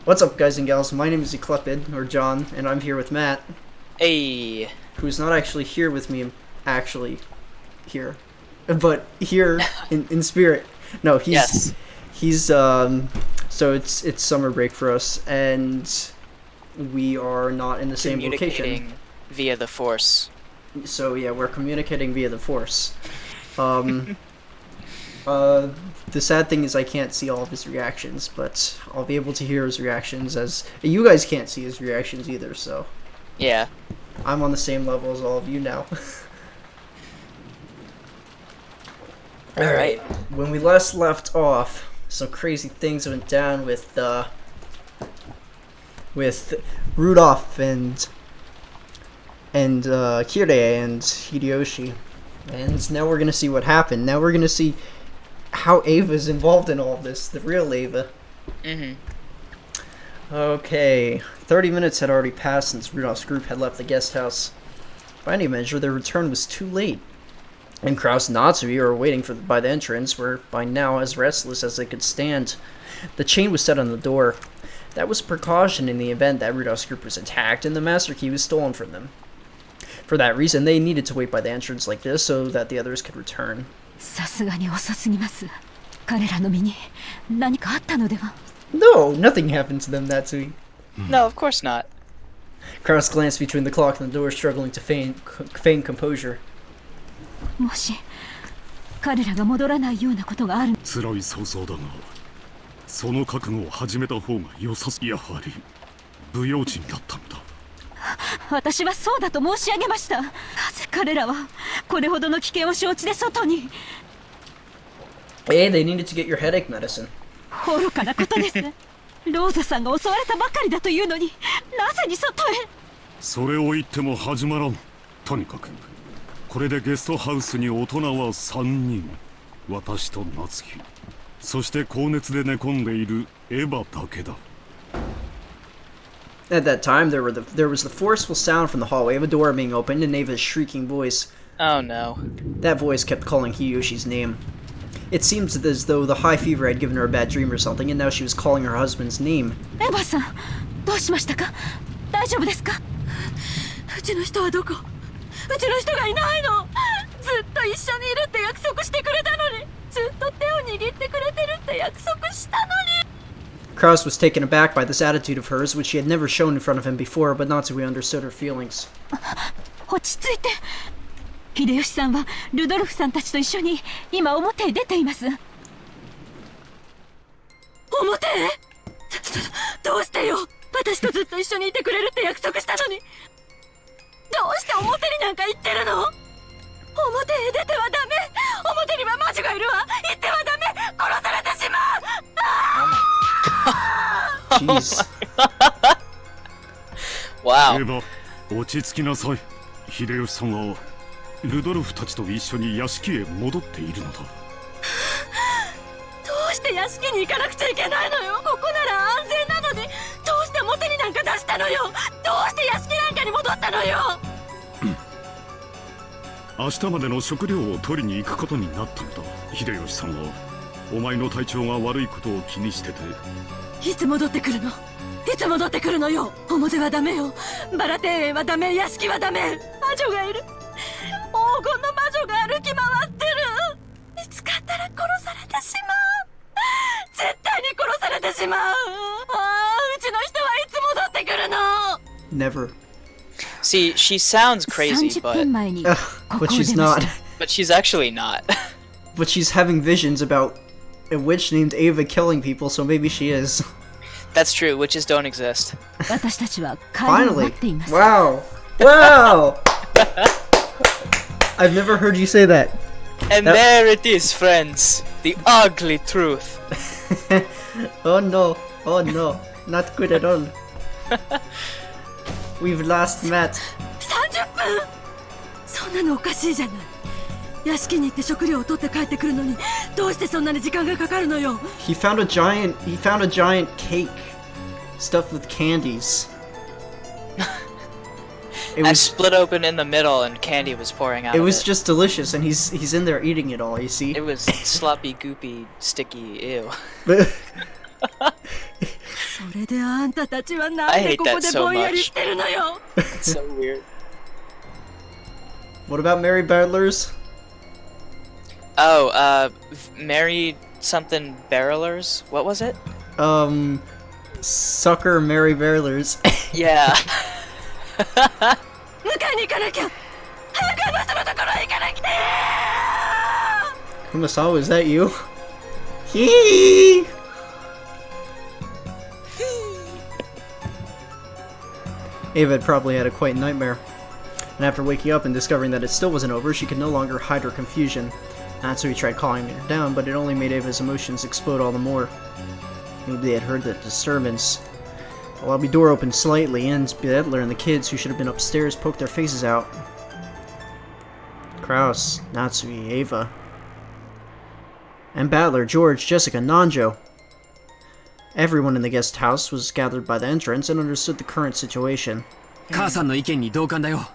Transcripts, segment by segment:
What's up, guys and gals? My name is Eclepid, or John, and I'm here with Matt. Hey. Who's not actually here with me, actually here, but here in spirit. No, he's so it's summer break for us, and we are not in the same location. Via the Force. So yeah, we're communicating via the Force. The sad thing is I can't see all of his reactions, but I'll be able to hear his reactions, as you guys can't see his reactions either, so... Yeah. I'm on the same level as all of you now. Alright. When we last left off, some crazy things went down with Rudolph and Kirei and Hideyoshi. And now we're gonna see what happened. Now we're gonna see how Ava's involved in all of this, the real Ava. Okay, 30 minutes had already passed since Rudolph's group had left the guest house. By any measure, their return was too late, and Kraus and Natsui were waiting by the entrance, were by now as restless as they could stand. The chain was set on the door. That was a precaution in the event that Rudolph's group was attacked and the master key was stolen from them. For that reason, they needed to wait by the entrance like this so that the others could return. No, nothing happened to them, Natsui. No, of course not. Kraus glanced between the clock and the door, struggling to feign composure. 辛い想像だが、その覚悟を始めた方が良さそう。やはり不用心だったんだ。私はそうだと申し上げました。なぜ彼らはこれほどの危険を承知で外に。Hey, they needed to get your headache medicine. 愚かなことです。ローザさんが襲われたばかりだというのに、なぜに外へ。それを言っても始まらん。とにかくこれでゲストハウスに大人は3人。私と夏希。そして高熱で寝込んでいるエヴァだけだ。At that time, there was the forceful sound from the hallway of a door being opened and Ava's shrieking voice. Oh no. That voice kept calling Hideyoshi's name. It seemed as though the high fever had given her a bad dream or something, and now she was calling her husband's name. Eva-san, どうしましたか? 大丈夫ですか? うちの人はどこ? うちの人がいないの. ずっと一緒にいるって約束してくれたのに. ずっと手を握ってくれてるって約束したのに. Kraus was taken aback by this attitude of hers, which she had never shown in front of him before, but Natsui understood her feelings. 落ち着いて。秀吉さんはルドルフさんたちと一緒に今表へ出ています。表へ？どうしてよ。私とずっと一緒にいてくれるって約束したのに。どうして表になんか行ってるの？表へ出てはダメ。表には魔女がいるわ。行ってはダメ。殺されてしまう。Jeez. Wow. エヴァ、落ち着きなさい。秀吉さんはルドルフたちと一緒に屋敷へ戻っているのだ。どうして屋敷に行かなくちゃいけないのよ。ここなら安全なのに。どうして表になんか出したのよ。どうして屋敷なんかに戻ったのよ。明日までの食料を取りに行くことになったんだ。秀吉さんはお前の体調が悪いことを気にしてて。いつ戻ってくるの？いつ戻ってくるのよ。表はダメよ。バラ庭園はダメ。屋敷はダメ。魔女がいる。黄金の魔女が歩き回ってる。見つかったら殺されてしまう。絶対に殺されてしまう。ああ、うちの人はいつ戻ってくるの。 Never. See, she sounds crazy, but she's not. But she's actually not. But she's having visions about a witch named Ava killing people, so maybe she is. That's true, witches don't exist. Finally! Wow! Wow! I've never heard you say that. And there it is, friends. The ugly truth. Oh no. Oh no. Not good at all. We've lost Matt. 30分? そんなのおかしいじゃない。屋敷に行って食料を取って帰ってくるのに、どうしてそんなに時間がかかるのよ。He found a giant cake stuffed with candies. It was split open in the middle and candy was pouring out. It was just delicious, and he's in there eating it all. You see? It was sloppy, goopy, sticky. Ew. れであんたたちはなんでここでぼんやりしてるのよ。 It's so weird. What about Mary Battlers? Oh, Mary something barrelers? What was it? Sucker Mary Battlers. Yeah. 迎えに行かなきゃ。早くあの人のところへ行かなきゃ。 Kumasawa, is that you? Hee! Ava had probably had a quite nightmare. And after waking up and discovering that it still wasn't over, she could no longer hide her confusion. Natsui tried calming her down, but it only made Ava's emotions explode all the more. Maybe they had heard the disturbance. The lobby door opened slightly, and Bedler and the kids, who should have been upstairs, poked their faces out. Kraus, Natsui, Ava, and Battler, George, Jessica, Nanjo. Everyone in the guest house was gathered by the entrance and understood the current situation. 母さんの意見に同感だよ。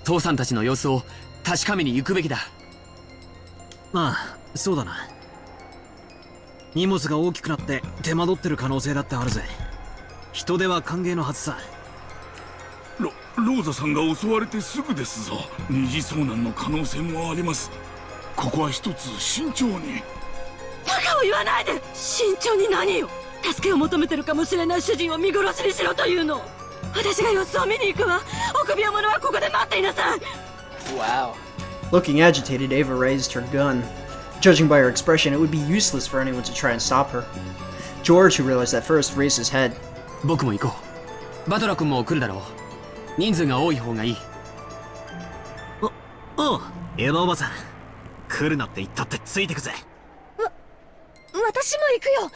父さんたちの様子を確かめに行くべきだ。まあ、そうだな。荷物が大きくなって手間取ってる可能性だってあるぜ。人手は歓迎のはずさ。ローザさんが襲われてすぐですぞ。二次遭難の可能性もあります。ここは一つ慎重に。バカを言わないで。慎重に何よ。助けを求めてるかもしれない主人を見殺しにしろというの。私が様子を見に行くわ。臆病者はここで待っていなさい。 Wow. Looking agitated, Ava raised her gun. Judging by her expression, it would be useless for anyone to try and stop her. George, who realized that first, raised his head. 僕も行こう。バトラ君も来るだろう。人数が多い方がいい。おう、エヴァおばさん。来るなって言ったってついてくぜ。私も行くよ。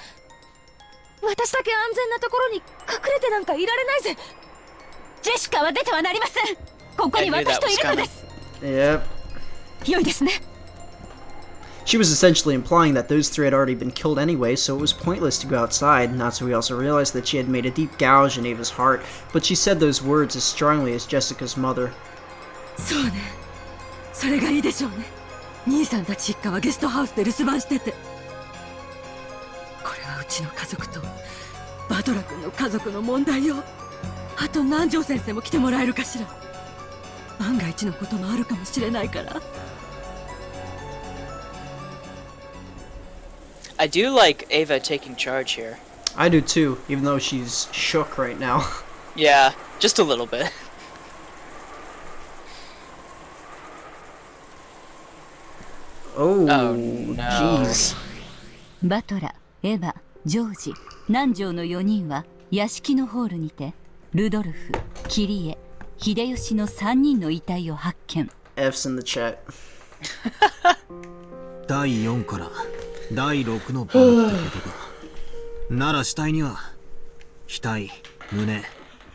私だけ安全なところに隠れてなんかいられないぜ。ジェシカは出てはなりません。ここに私といるのです。 Yep. 良いですね。 She was essentially implying that those three had already been killed anyway, so it was pointless to go outside. Natsui also realized that she had made a deep gouge in Ava's heart, but she said those words as strongly as Jessica's mother. そうね。それがいいでしょうね。兄さんたち一家はゲストハウスで留守番してて。これはうちの家族とバトラ君の家族の問題よ。あと南條先生も来てもらえるかしら。万が一のこともあるかもしれないから。 I do like Ava taking charge here. I do too, even though she's shook right now. Yeah, just a little bit. Oh, no. jeez. バトラ、エヴァ、ジョージ、南條の4人は屋敷のホールにてルドルフ、キリエ、秀吉の3人の遺体を発見。 F's in the chat. 第4から第6の番ってことか。なら死体には額、胸、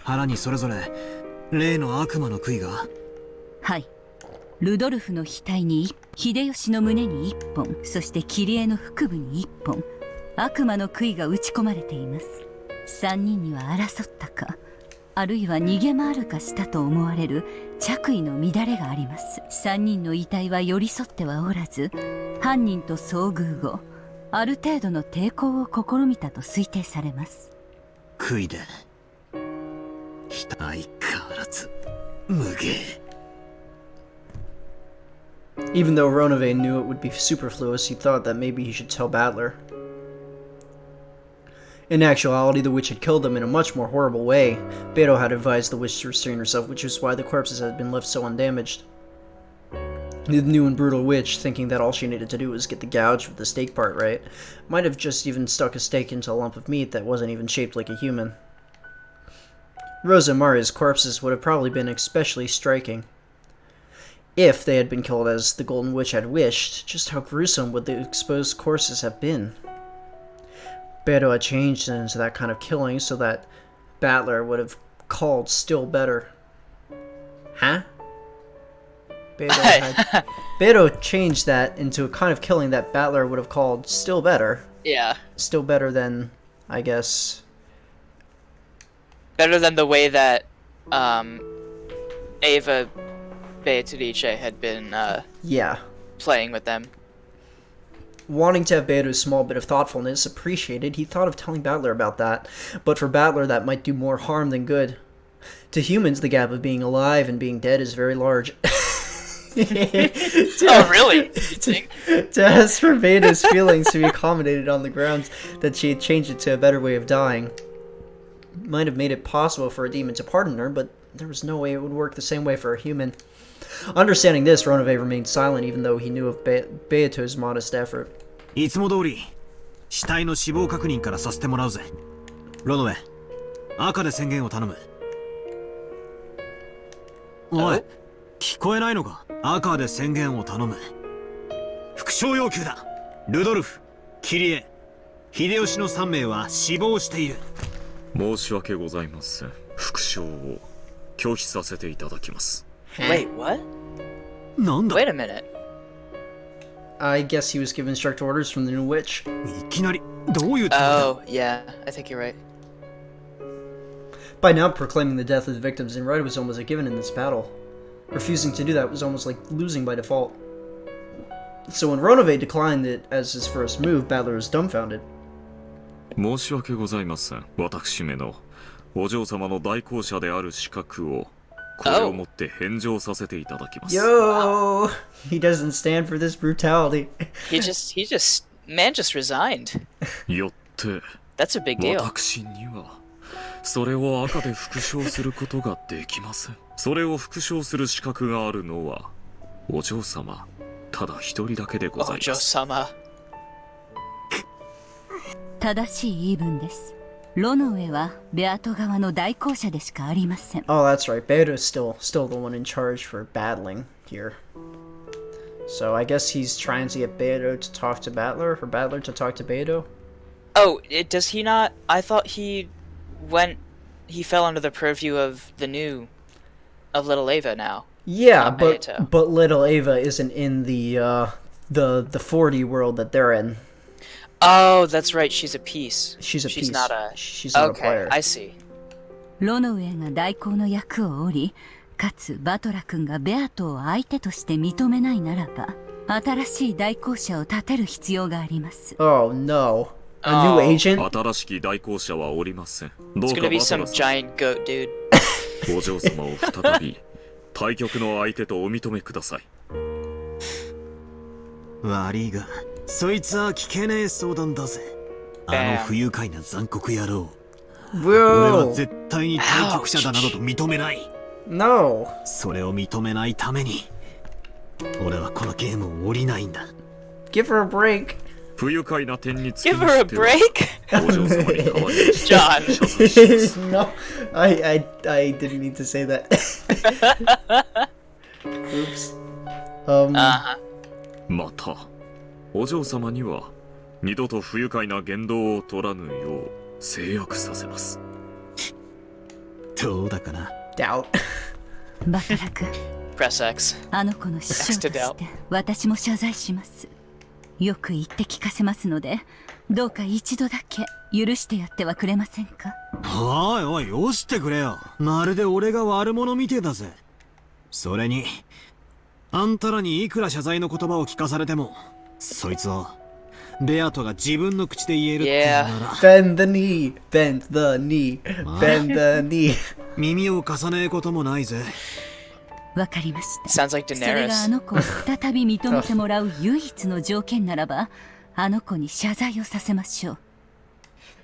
腹にそれぞれ例の悪魔の杭が。はい。ルドルフの額に秀吉の胸に1本、そしてキリエの腹部に1本、悪魔の杭が打ち込まれています。3人には争ったか、あるいは逃げ回るかしたと思われる着衣の乱れがあります。3人の遺体は寄り添ってはおらず、犯人と遭遇後、ある程度の抵抗を試みたと推定されます。杭で額変わらず無芸。 Even though Ronove knew it would be superfluous, he thought that maybe he should tell Battler. In actuality, the witch had killed them in a much more horrible way. Beto had advised the witch to restrain herself, which is why the corpses had been left so undamaged. The new and brutal witch, thinking that all she needed to do was get the gouge with the steak part right, might have just even stuck a steak into a lump of meat that wasn't even shaped like a human. Rosa and Maria's corpses would have probably been especially striking. If they had been killed as the Golden Witch had wished, just how gruesome would the exposed corpses have been? Beto had changed into that kind of killing so that Battler would have called still better. Huh? Beto changed that into a kind of killing that Battler would have called still better. Yeah. Still better than, I guess... Better than the way that Ava Beatrice had been yeah. playing with them. Wanting to have Beato's small bit of thoughtfulness appreciated, he thought of telling Battler about that. But for Battler, that might do more harm than good. To humans, the gap of being alive and being dead is very large. Oh, really? To ask for Beato's feelings to be accommodated on the grounds that she had changed it to a better way of dying might have made it possible for a demon to pardon her, but there was no way it would work the same way for a human. Understanding this, Ronove remained silent even though he knew of Beato's modest effort. いつも通り死体の死亡確認からさせてもらうぜ。ロノウェ、赤で宣言を頼む。おい、聞こえないのか？赤で宣言を頼む。副将要求だ。ルドルフ、キリエ、秀吉の3名は死亡している。申し訳ございません。副将を拒否させていただきます。Wait, what? なんだ？ Wait a minute. I guess he was given strict orders from the new witch. いきなりどういうつもりだ？ Oh, yeah, I think you're right. By now, proclaiming the death of the victims in right was almost a given in this battle. Refusing to do that was almost like losing by default. So when Ronove declined it as his first move, Battler was dumbfounded. 申し訳ございません。私めのお嬢様の代行者である資格をこれをもって返上させていただきます。Yo! He doesn't stand for this brutality. Man just resigned. よって、 That's a big deal. 私にはそれを赤で復唱することができません。それを復唱する資格があるのはお嬢様ただ一人だけでございます。お嬢様。正しい言い分です。ロノウェはベアト側の代行者でしかありません。Oh, that's right. Beato's still the one in charge for battling here. So I guess he's trying to get Beato to talk to Battler, or Battler to talk to Beato. Oh, does he not? I thought he fell under the purview of Little Ava now. Yeah, Not but Beato. but little Ava isn't in the 40 world that they're in. Oh, that's right. She's a piece. She's She's piece. not a. She's not a Okay, player. I see. ロノウェが代行の役を負り、かつバトラ君がベアトを相手として認めないならば、新しい代行者を立てる必要があります。Oh no. A new agent? 新しき代行者はおりません。ど It's うか gonna be バト some ラさ giant goat dude. ん、お嬢様を再び対局の相手とお認めください。悪いが、そいつは聞けねえ相談だぜ。あの不愉快な残酷野郎。俺は Bro. 絶対に対局者だなどと認めない。 No. それを認めないために、俺はこのゲームを降りないんだ。Give her a break. 不愉快な点につき Give ま her a しては break. お嬢様に代わりまして John. 謝罪します。 No, I didn't mean to say that. Oops. Uh-huh. また、お嬢様には二度と不愉快な言動を取らぬよう制約させます。どうだかな。Doubt. バトラ君、 Press X. あの子の師匠として私も謝罪します。よく言って聞かせますので、どうか一度だけ許してやってはくれませんか？おいおい、よしてくれよ。まるで俺が悪者みてえだぜ。それに、あんたらにいくら謝罪の言葉を聞かされても、そいつはベアトが自分の口で言えるってのなら、Bend the knee. Bend the knee. Bend the knee. 耳を貸さねえこともないぜ。わかりました。 Sounds like それがあ Daenerys. の子を再び認めてもらう唯一の条件ならば、あの子に謝罪をさせましょう。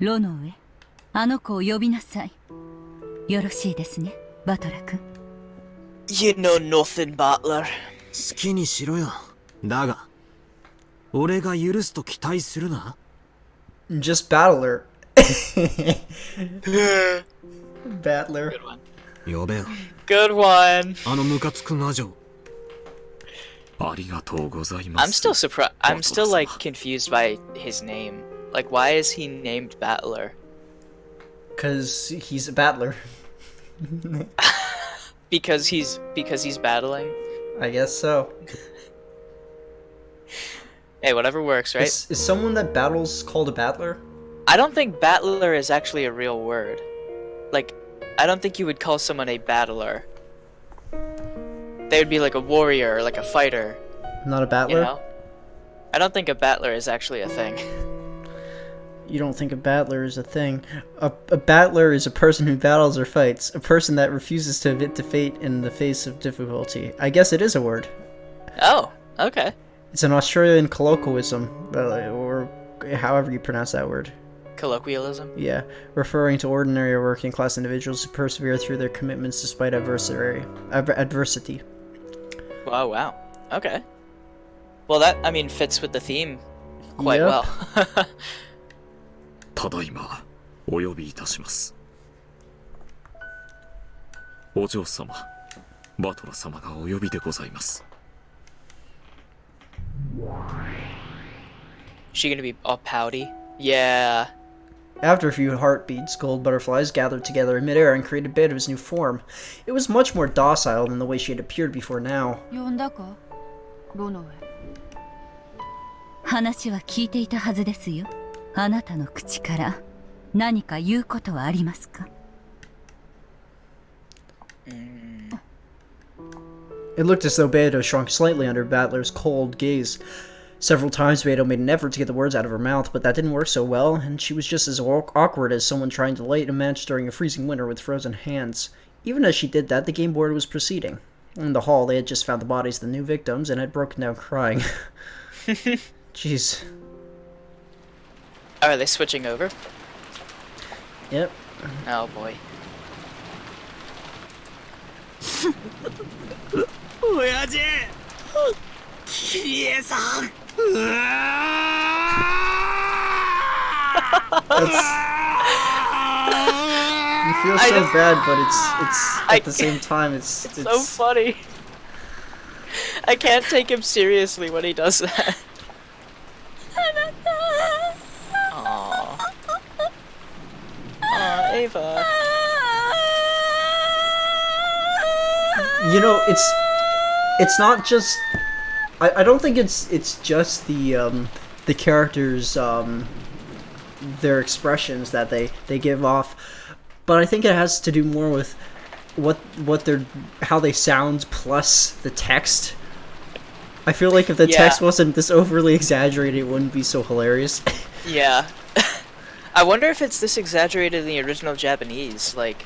ロノウェ、あの子を呼びなさい。よろしいですね、バトラ君。You know nothing, Butler. 好きにしろよ。だが、俺が許すと期待するな。Just Battler. Battler. Good one. 呼べよ。 Good one. あのムカつく魔女。ありがとうございま I'm す。 still surprised. I'm still like confused by his name. Like, why is he named Battler? Because he's a battler. Because he's battling. I guess so. Hey, whatever works, right? Is someone that battles called a battler? I don't think battler is actually a real word. Like, I don't think you would call someone a battler. They would be like a warrior or like a fighter. Not a battler? You know? I don't think a battler is actually a thing. You don't think a battler is a thing. A battler is a person who battles or fights. A person that refuses to admit defeat in the face of difficulty. I guess it is a word. Oh, okay. It's an Australian colloquialism, or however you pronounce that word. Colloquialism? Yeah, referring to ordinary or working class individuals who persevere through their commitments despite adversity. Wow, wow. Okay. Well, that, I mean, fits with the theme quite Yep. well. ただいまお呼びいたします。お嬢様、バトラ様がお呼びでございます。 She gonna be all pouty? Yeah. After a few heartbeats, gold butterflies gathered together in midair and created Beto's new form. It was much more docile than the way she had appeared before now. 呼んだかロノウェ。話は聞いていたはずですよ。あなたの口から何か言うことはありますか？ It looked as though Beto shrunk slightly under Battler's cold gaze. Several times Beto made an effort to get the words out of her mouth, but that didn't work so well, and she was just as awkward as someone trying to light a match during a freezing winter with frozen hands. Even as she did that, the game board was proceeding. In the hall, they had just found the bodies of the new victims and had broken down crying. Jeez. Oh, are they switching over? Yep. Oh boy. 親父キリエさん You feel so bad, but it's at the same time it's So funny. I can't take him seriously when he does that. Aww. Aw, Ava. You know, it's not just I don't think it's just the characters their expressions that they give off, but I think it has to do more with what they're how they sound plus the text. I feel like if the text wasn't this overly exaggerated, it wouldn't be so hilarious. Yeah. I wonder if it's this exaggerated in the original Japanese, like...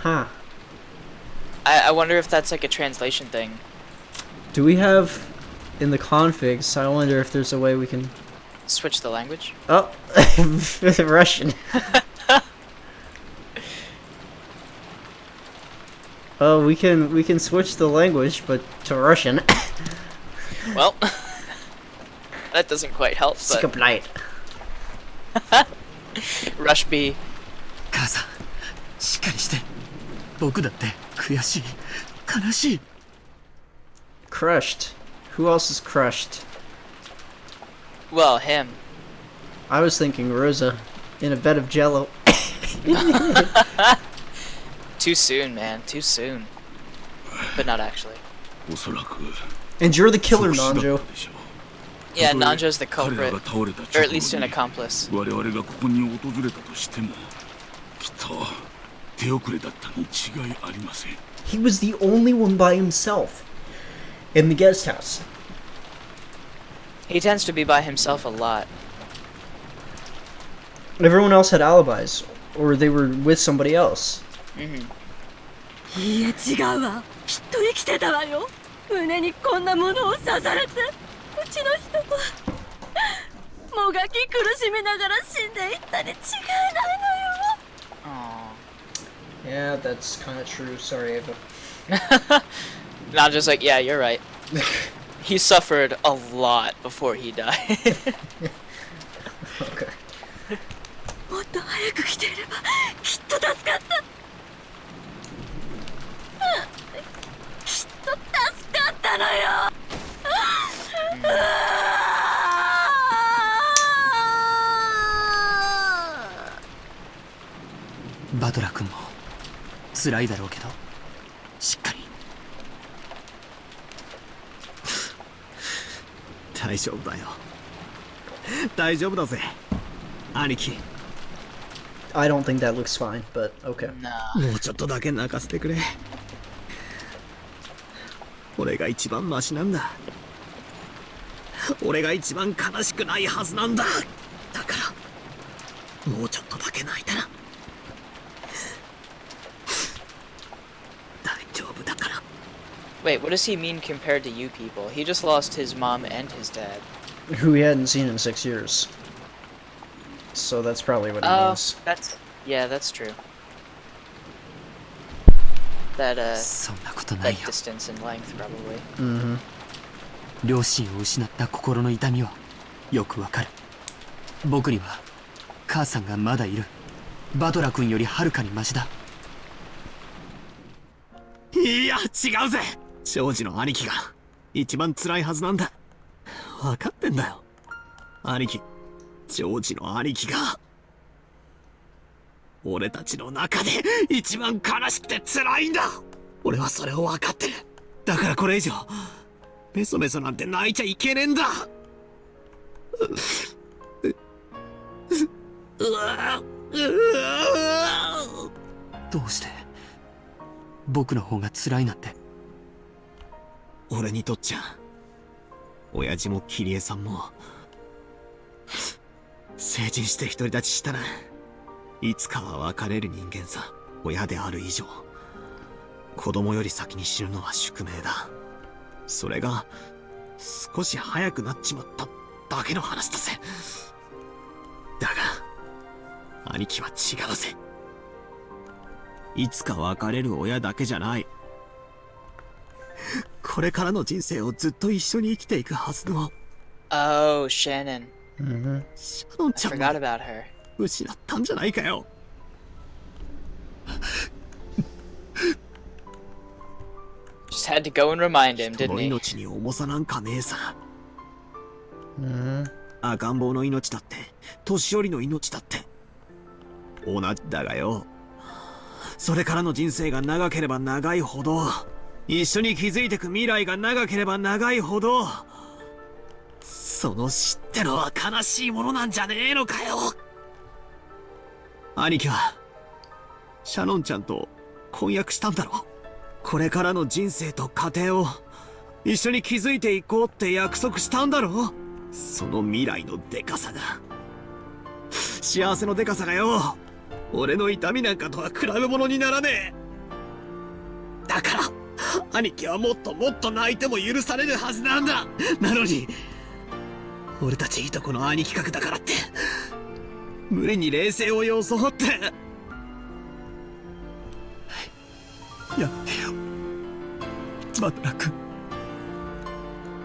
Huh. I wonder if that's like a translation thing. Do we have in the configs? I wonder if there's a way we can Switch the language? Oh, Russian. Oh, we can switch the language, but to Russian. Well, that doesn't quite help, but... Skip Rush B. 母さんしっかりして僕だって悔しい悲しい Crushed. Who else is crushed? Well, him. I was thinking Rosa in a bed of jello. Too soon, man. Too soon. But not actually. And you're the killer, Nanjo. Yeah, Nanjo's the culprit. Or at least an accomplice. He was the only one by himself in the guest house. He tends to be by himself a lot. Everyone else had alibis, or they were with somebody else. Mm-hmm. いいえ違うわきっと生きてたわよ胸にこんなものを刺されてうちの人はもがき苦しみながら死んでいったに違いないのよ Yeah, that's kind of true. Sorry, Ava. Nanjo's like, yeah, you're right. He suffered a lot before he died. Okay. もっと早く来ていればきっと助かったきっと助かったのよバトラ君も辛いだろうけどしっかり大丈夫だよ大丈夫だぜ兄貴 I don't think that looks fine, but okay. Nah. もうちょっとだけ泣かせてくれ俺が一番マシなんだ俺が一番悲しくないはずなんだ。だからもうちょっとだけ泣いたら大丈夫だから。 Wait, what does he mean compared to you people? He just lost his mom and his dad. Who he hadn't seen in 6 years. So that's probably what he Oh, means. yeah, that's true. That そんなことない that よ。 distance and length probably. Mm-hmm. 両親を失った心の痛みはよくわかる。僕には母さんがまだいる。バトラ君よりはるかにマシだ。いや違うぜ。ジョージの兄貴が一番辛いはずなんだ。分かってんだよ。兄貴、ジョージの兄貴が俺たちの中で一番悲しくて辛いんだ。俺はそれを分かってる。だからこれ以上メソメソなんて泣いちゃいけねえんだ。どうして僕の方が辛いなんて。俺にとっちゃ親父もキリエさんも成人して独り立ちしたらいつかは別れる人間さ。親である以上子供より先に死ぬのは宿命だ。それが少し早くなっちまっただけの話だぜ。だが兄貴は違うぜ。いつか別れる親だけじゃない。これからの人生をずっと一緒に生きていくはずの Oh, Shannon. Mm-hmm. シャノン I ちゃん forgot も about her. 失ったんじゃないかよ。Just had to go and remind him, 人 didn't の he? 命に重さなんかねえさ。 Mm-hmm. 赤ん坊の命だって年寄りの命だって同じだがよ。それからの人生が長ければ長いほど、一緒に築いてく未来が長ければ長いほど、その死ってのは悲しいものなんじゃねえのかよ。兄貴はシャノンちゃんと婚約したんだろ。これからの人生と家庭を一緒に築いていこうって約束したんだろ。その未来のデカさが、幸せのデカさがよ、俺の痛みなんかとは比べ物にならねえ。だから兄貴はもっともっと泣いても許されるはずなんだ。なのに俺たちいとこの兄貴格だからって無理に冷静を装って。やってよバトラ君。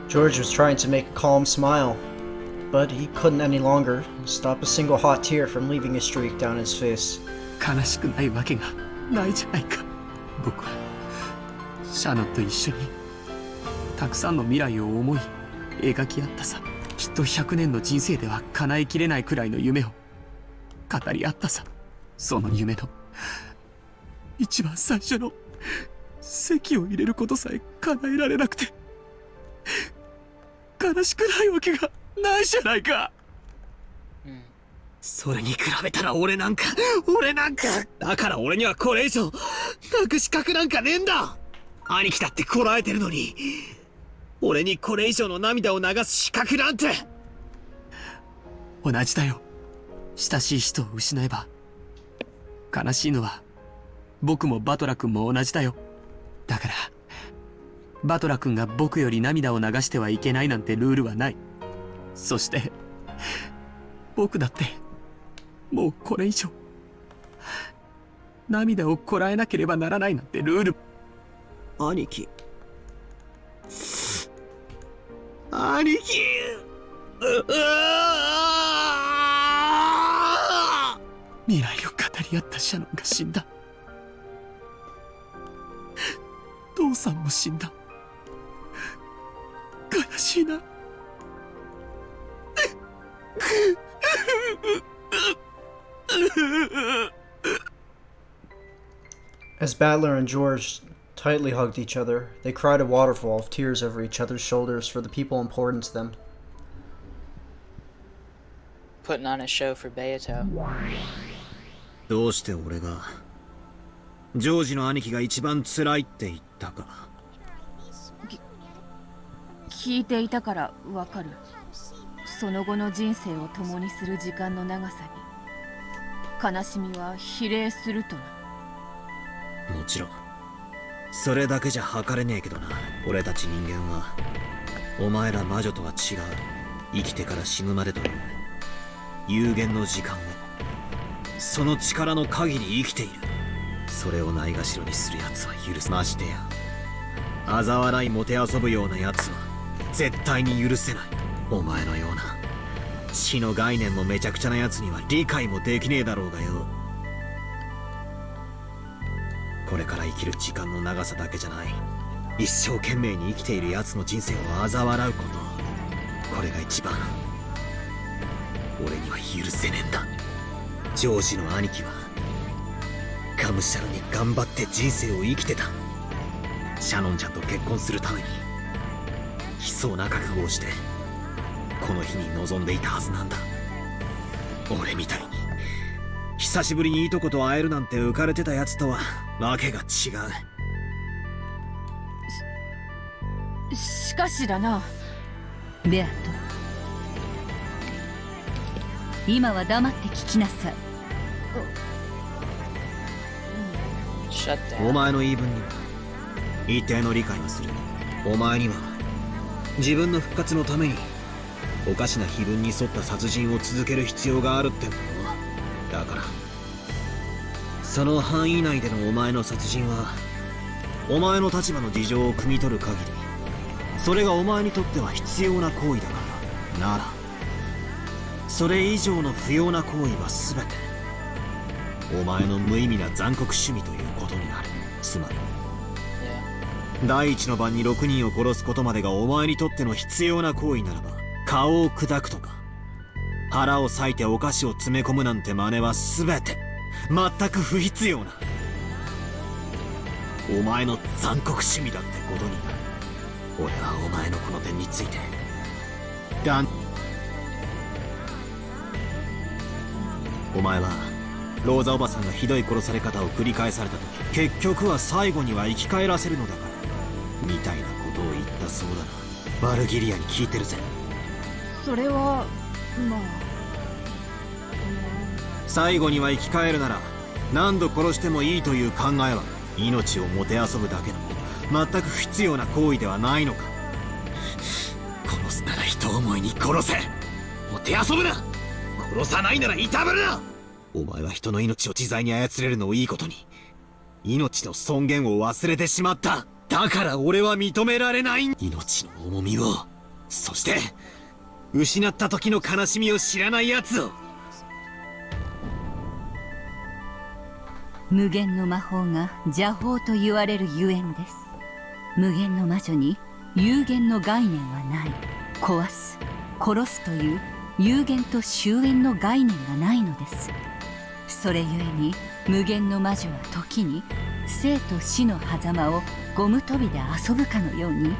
George was trying to make a calm smile, but he couldn't any longer stop a single hot tear from leaving a streak down his face. 悲しくないわけがないじゃないか。僕はシャノンと一緒にたくさんの未来を思い描き合ったさ。きっと100年の人生では叶えきれないくらいの夢を語り合ったさ。その夢の一番最初の籍を入れることさえ叶えられなくて悲しくないわけがないじゃないか。それに比べたら俺なんかだから俺にはこれ以上泣く資格なんかねえんだ。兄貴だってこらえてるのに俺にこれ以上の涙を流す資格なんて。同じだよ。親しい人を失えば悲しいのは僕もバトラ君も同じだよ。だからバトラ君が僕より涙を流してはいけないなんてルールはない。そして僕だってもうこれ以上涙をこらえなければならないなんてルール。兄貴兄貴未来を語り合ったシャノンが死んだ。父さんも死んだ。悲しいな。As Battler and George tightly hugged each other, they cried a waterfall of tears over each other's shoulders for the people important to them. Putting on a show for Beato. どうして俺がジョージの兄貴が一番辛いって言ったか。聞いていたからわかる。その後の人生を共にする時間の長さに悲しみは比例するとな。もちろんそれだけじゃ測れねえけどな。俺たち人間はお前ら魔女とは違う生きてから死ぬまでという有限の時間をその力の限り生きている。それをないがしろにする奴は許す。ましてや嘲笑いもて遊ぶような奴は絶対に許せない。お前のような死の概念もめちゃくちゃな奴には理解もできねえだろうがよ。これから生きる時間の長さだけじゃない、一生懸命に生きている奴の人生を嘲笑うこと、これが一番俺には許せねえんだ。ジョージの兄貴はがむしゃらに頑張って人生を生きてた。シャノンちゃんと結婚するために悲壮な覚悟をしてこの日に臨んでいたはずなんだ。俺みたいに久しぶりにいとこと会えるなんて浮かれてたやつとはわけが違う。しかしだな。ベアト、今は黙って聞きなさい。Shut お down. 前の言い分には一定の理解はする。お前には自分の復活のためにおかしな碑文に沿った殺人を続ける必要があるってんだろ。だからその範囲内でのお前の殺人はお前の立場の事情を汲み取る限りそれがお前にとっては必要な行為だからならそれ以上の不要な行為は全てお前の無意味な残酷趣味ということになる。つまり Yeah. 第一の晩に6人を殺すことまでがお前にとっての必要な行為ならば顔を砕くとか腹を裂いてお菓子を詰め込むなんて真似は全て全く不必要なお前の残酷趣味だってことになる。俺はお前のこの点についてお前はローザおばさんがひどい殺され方を繰り返された時結局は最後には生き返らせるのだからみたいなことを言ったそうだな。バルギリアに聞いてるぜ。それはまあ最後には生き返るなら何度殺してもいいという考えは命をもてあそぶだけの全く不必要な行為ではないのか。殺すなら人思いに殺せ。もてあそぶな。殺さないならいたぶるな。お前は人の命を自在に操れるのをいいことに命の尊厳を忘れてしまった。だから俺は認められない。命の重みをそして失った時の悲しみを知らない奴を。無限の魔法が邪法と言われるゆえんです。無限の魔女に有限の概念はない。壊す、殺すという有限と終焉の概念がないのです。それゆえに無限の魔女は時に生と死の狭間をゴム跳びで遊ぶかのように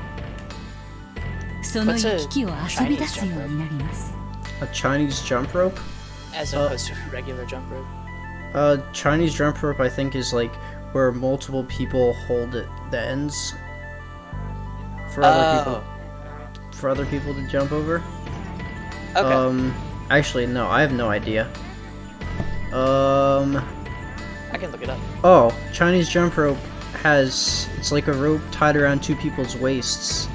その行き来を遊び出すようになります。 A Chinese jump rope? As opposed to regular jump rope. Chinese jump rope, I think, is like where multiple people hold it, the ends for other people to jump over. Okay. Actually, no, I have no idea. I can look it up. Oh, Chinese jump rope it's like a rope tied around two people's waists,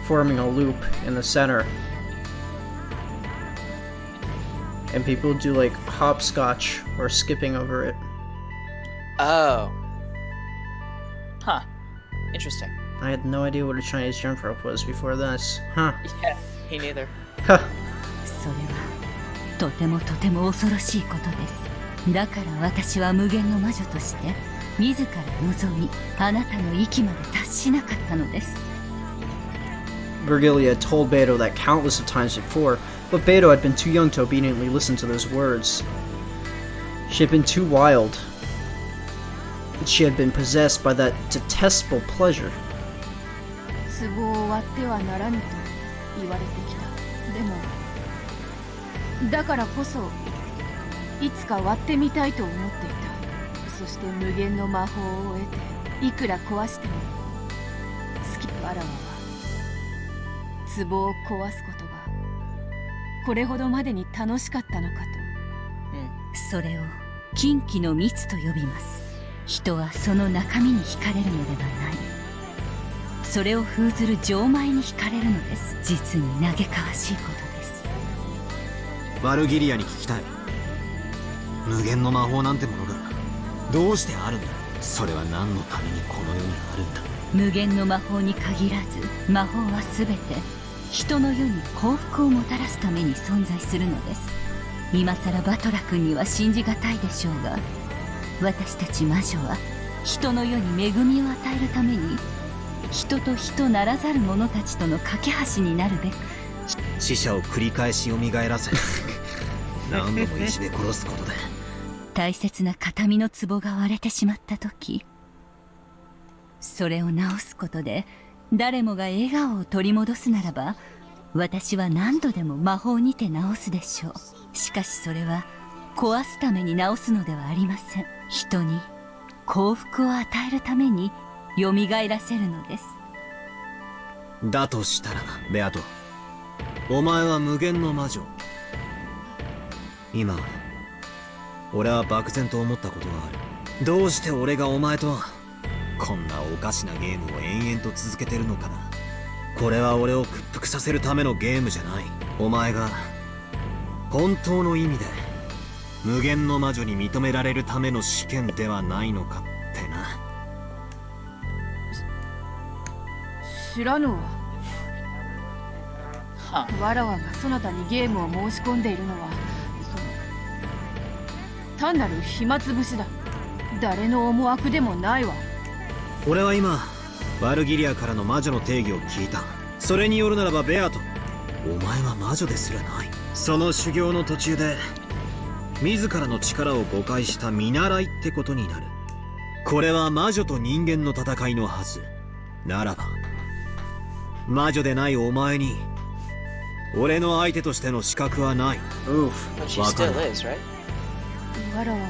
forming a loop in the center. And people do like hopscotch or skipping over it. Oh. Huh. Interesting. I had no idea what a Chinese jump rope was before this. Huh. Yeah, me neither. Huh. それはとてもとても恐ろしいことです。だから私は無限の魔女として自ら望みあなたの域まで達しなかったのです。 Virgilia had told Beto that countless of times before, but Beto had been too young to obediently listen to those words. She had been too wild. She had been possessed by that detestable pleasure. 壺を割ってはならぬと言われてきた。でもだからこそいつか割ってみたいと思っていた。そして無限の魔法を得ていくら壊しても好きわらわは壺を壊すことがこれほどまでに楽しかったのかと。それを禁忌の蜜と呼びます。人はその中身に惹かれるのではない、それを封ずる錠前に惹かれるのです。実に嘆かわしいことです。ワルギリアに聞きたい。無限の魔法なんてものがどうしてあるんだ。それは何のためにこの世にあるんだ。無限の魔法に限らず、魔法は全て人の世に幸福をもたらすために存在するのです。今さらバトラ君には信じがたいでしょうが、私たち魔女は人の世に恵みを与えるために人と人ならざる者たちとの架け橋になるべく、死者を繰り返し蘇らせ何度もいじめ殺すことで大切な形見の壺が割れてしまった時、それを直すことで誰もが笑顔を取り戻すならば、私は何度でも魔法にて直すでしょう。しかしそれは壊すために直すのではありません。人に幸福を与えるために蘇らせるのです。だとしたらベアト、お前は無限の魔女。今俺は漠然と思ったことがある。どうして俺がお前とこんなおかしなゲームを延々と続けてるのかな。これは俺を屈服させるためのゲームじゃない。お前が本当の意味で無限の魔女に認められるための試験ではないのかってな。知らぬわ。はわらわがそなたにゲームを申し込んでいるのは単なる暇つぶしだ。誰の思惑でもないわ。俺は今ワルギリアからの魔女の定義を聞いた。それによるならばベアト、お前は魔女ですらない。その修行の途中で自らの力を誤解した見習いってことになる。これは魔女と人間の戦いのはずならば、魔女でないお前に俺の相手としての資格はない。 Oof. But she わか still る。 is, right? わらわは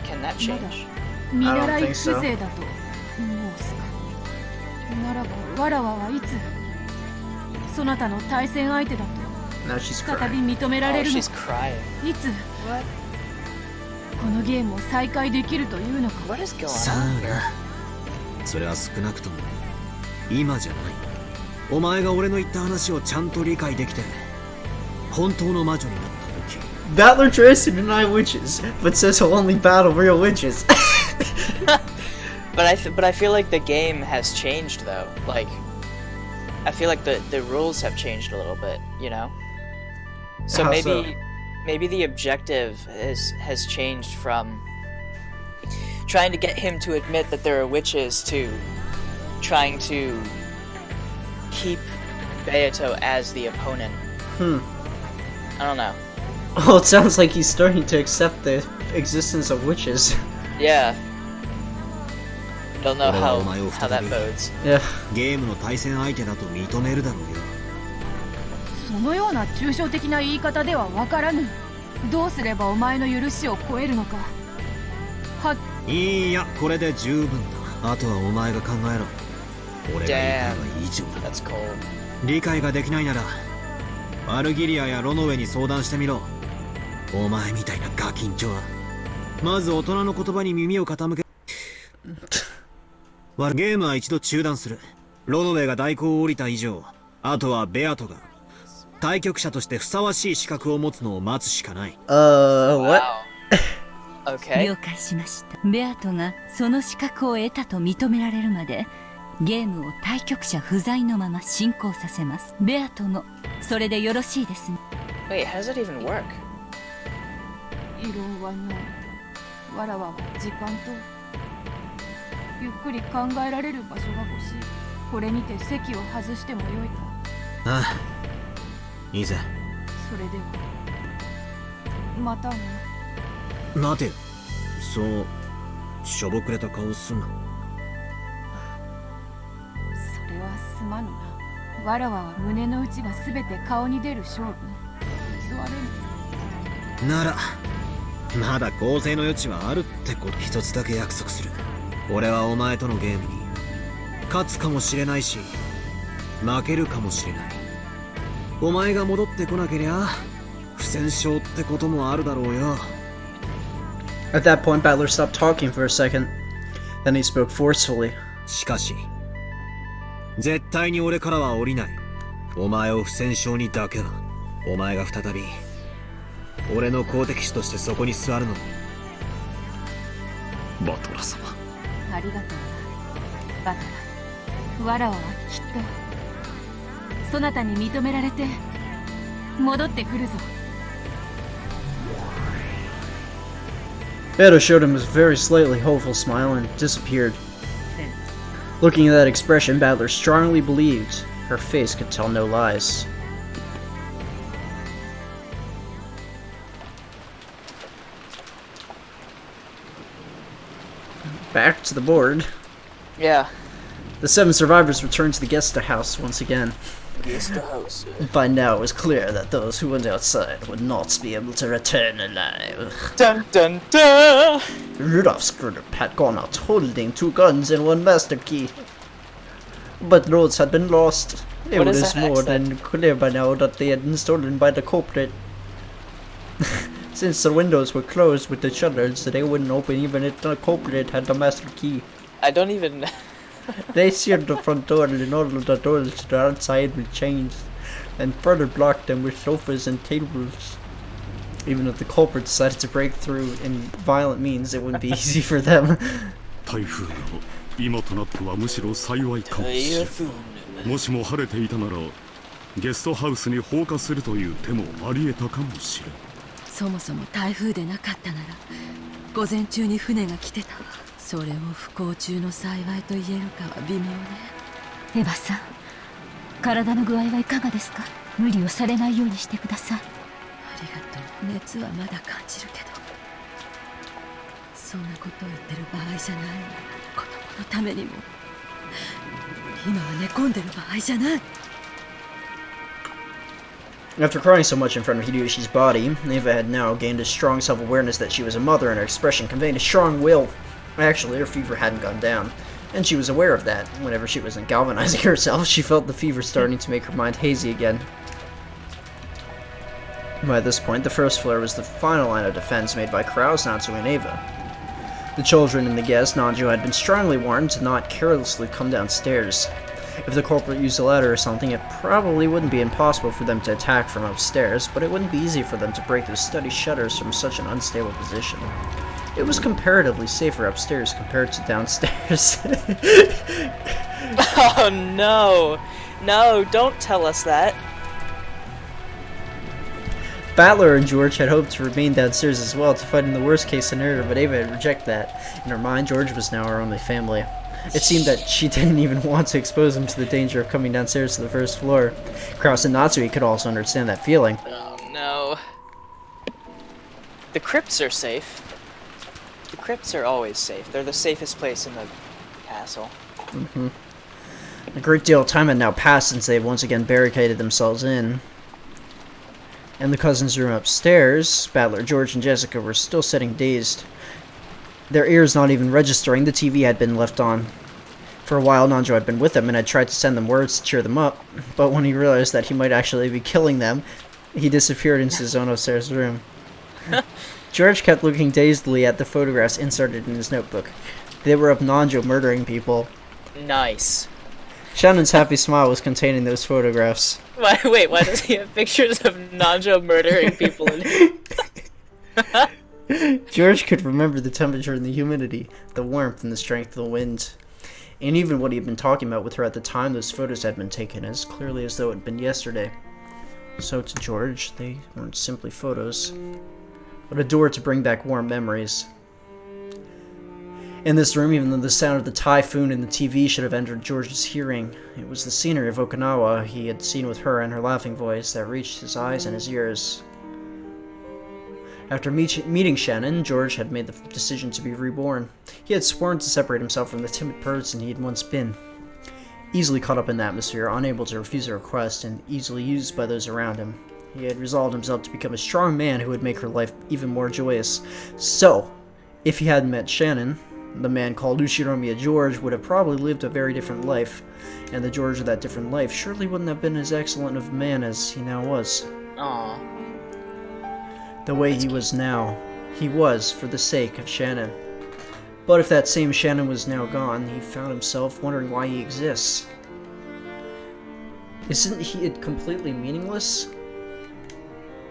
Can that まだ change? 見習い I don't think 不 so. 正だと申すか。ならばわらわはいつそなたの対戦相手だ Now she's と再 crying. び認めら Oh, れるの she's か。 crying. いつこのゲームを再開できるというのか。 What is going さ on あ here? な、それは少なくとも今じゃない。お前が俺の言った話をちゃんと理解できて本当の魔女になった時、 Battler tries to deny witches, but says he'll only battle real witches. But I feel like the game has changed though. Like, I feel like the rules have changed a little bit, you know? So How maybe so? maybe the objective has changed from trying to get him to admit that there are witches to trying to keep Beato as the opponent. I don't know. Well, it sounds like he's starting to accept the existence of witches. Yeah. Don't know 俺はお前を how 再 that び bodes. Yeah. ゲームの対戦相手だと認めるだろうよ。そのような抽象的な言い方ではわからぬ。どうすればお前の許しを超えるのか。いいや、これで十分だ。あとはお前が考えろ。俺が言いたいは以上だ。 That's cold. 理解ができないならワルギリアやロノウェに相談してみろ。お前みたいなガキンチョはまず大人の言葉に耳を傾けゲームは一度中断する。ロノウェが代行を降りた以上、あとはベアトが対局者としてふさわしい資格を持つのを待つしかない。 What? Wow. Okay. 了解しました。ベアトがその資格を得たと認められるまでゲームを対局者不在のまま進行させます。ベアトもそれでよろしいですね。 Wait, how does it even work? 異論はない。わらわは時間とゆっくり考えられる場所が欲しい。これにて席を外してもよいか。ああ、いいぜ。それではまたね。待てよ、そうしょぼくれた顔すんな。それはすまぬな。わらわは胸の内がすべて顔に出る勝負。偽れぬ。ならまだ構成の余地はあるってこと。一つだけ約束する。俺はお前とのゲームに勝つかもしれないし負けるかもしれない。お前が戻ってこなけりゃ不戦勝ってこともあるだろうよ。 At that point, Battler stopped talking for a second. Then he spoke forcefully. しかし絶対に俺からは降りない。お前を不戦勝にだけは。お前が再び俺の好敵手としてそこに座るの。バトラ様。ありがとうバトラ。わらわはきっとそなたに認められて戻ってくるぞ。 Beto showed him a very slightly hopeful smile and disappeared. Looking at that expression, Battler strongly believed her face could tell no lies. Back to the board. Yeah. The 7 survivors returned to the guest house once again. Guest house. By now it was clear that those who went outside would not be able to return alive. Dun dun dun! Rudolph's group had gone out holding 2 guns and 1 master key. But roads had been lost. It What was is that more accent? than clear by now that they had been stolen by the culprit. Since the windows were closed with the shutters, they wouldn't open even if the culprit had the master key. I don't even... They sealed the front door and all of the doors to the outside with chains, and further blocked them with sofas and tables. Even if the culprit decided to break through in violent means, it wouldn't be easy for them. 台風の今となってはむしろ幸いかもしれん。もしも晴れていたならゲストハウスに放火するという手もあり得たかもしれん。そもそも台風でなかったなら午前中に船が来てたわ。それを不幸中の幸いと言えるかは微妙ね。エヴァさん、体の具合はいかがですか？無理をされないようにしてください。ありがとう。熱はまだ感じるけど、そんなことを言ってる場合じゃない。子供のためにも今は寝込んでる場合じゃない。 After crying so much in front of Hideyoshi's body, Eva had now gained a strong self-awareness that she was a mother, and her expression conveyed a strong will. Actually, her fever hadn't gone down, and she was aware of that. Whenever she wasn't galvanizing herself, she felt the fever starting to make her mind hazy again. By this point, the first floor was the final line of defense made by Kraus, Natsu, and Eva. The children and the guests, Nanjo, had been strongly warned to not carelessly come downstairs. If the culprit used a ladder or something, it probably wouldn't be impossible for them to attack from upstairs, but it wouldn't be easy for them to break those steady shutters from such an unstable position. It was comparatively safer upstairs compared to downstairs. Oh no! No, don't tell us that. Battler and George had hoped to remain downstairs as well to fight in the worst case scenario, but Ava had rejected that. In her mind, George was now our only family. It seemed that she didn't even want to expose him to the danger of coming downstairs to the first floor. Kraus and Natsui could also understand that feeling. Oh no. The crypts are safe. The crypts are always safe. They're the safest place in the castle. A great deal of time had now passed since they had once again barricaded themselves in. In the cousins' room upstairs, Battler, George, and Jessica were still sitting dazed. Their ears not even registering, the TV had been left on. For a while, Nanjo had been with them and had tried to send them words to cheer them up, but when he realized that he might actually be killing them, he disappeared into his own upstairs room. George kept looking dazedly at the photographs inserted in his notebook. They were of Nanjo murdering people. Nice. Shannon's happy smile was contained in those photographs. Wait, why does he have pictures of Nanjo murdering people in George could remember the temperature and the humidity, the warmth and the strength of the wind. And even what he had been talking about with her at the time those photos had been taken as clearly as though it had been yesterday. So to George, they weren't simply photos, but a door to bring back warm memories. In this room, even though the sound of the typhoon and the TV should have entered George's hearing, it was the scenery of Okinawa he had seen with her and her laughing voice that reached his eyes and his ears. After meeting Shannon, George had made the decision to be reborn. He had sworn to separate himself from the timid person he had once been. Easily caught up in the atmosphere, unable to refuse a request, and easily used by those around him, he had resolved himself to become a strong man who would make her life even more joyous. So, if he hadn't met Shannon, The man called Ushiromiya George would have probably lived a very different life, and the George of that different life surely wouldn't have been as excellent of a man as he now was. Aw. The way he was now, he was for the sake of Shannon. But if that same Shannon was now gone, he found himself wondering why he exists. Isn't he completely meaningless?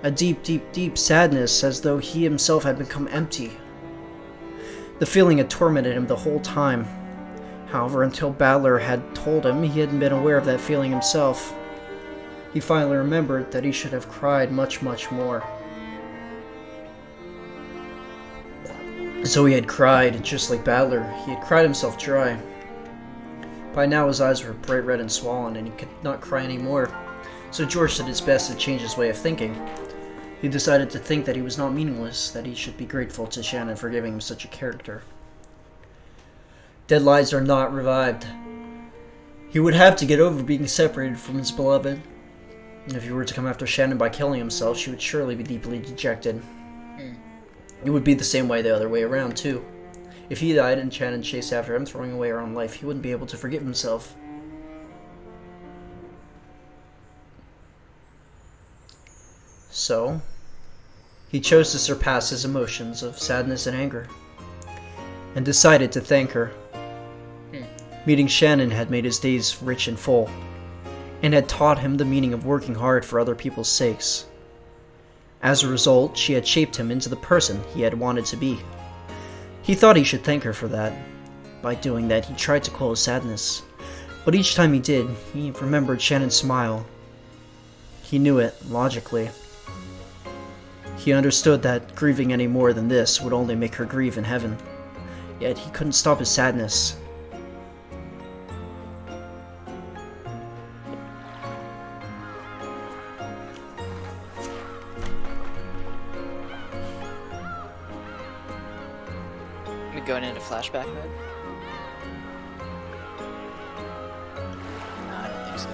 A deep, deep, deep sadness, as though he himself had become empty. The feeling had tormented him the whole time. However, until Battler had told him, he hadn't been aware of that feeling himself. He finally remembered that he should have cried much, much more. So he had cried, just like Battler. He had cried himself dry. By now his eyes were bright red and swollen, and he could not cry anymore. So George did his best to change his way of thinking. He decided to think that he was not meaningless, that he should be grateful to Shannon for giving him such a character. Dead lives are not revived. He would have to get over being separated from his beloved. And if he were to come after Shannon by killing himself, she would surely be deeply dejected. It would be the same way the other way around, too. If he died and Shannon chased after him, throwing away her own life, he wouldn't be able to forgive himself. So, he chose to surpass his emotions of sadness and anger, and decided to thank her. Meeting Shannon had made his days rich and full, and had taught him the meaning of working hard for other people's sakes. As a result, she had shaped him into the person he had wanted to be. He thought he should thank her for that. By doing that, he tried to quell his sadness, but each time he did, he remembered Shannon's smile. He knew it, logically. He understood that grieving any more than this would only make her grieve in heaven. Yet he couldn't stop his sadness. We going into flashback mode? No, I don't think so.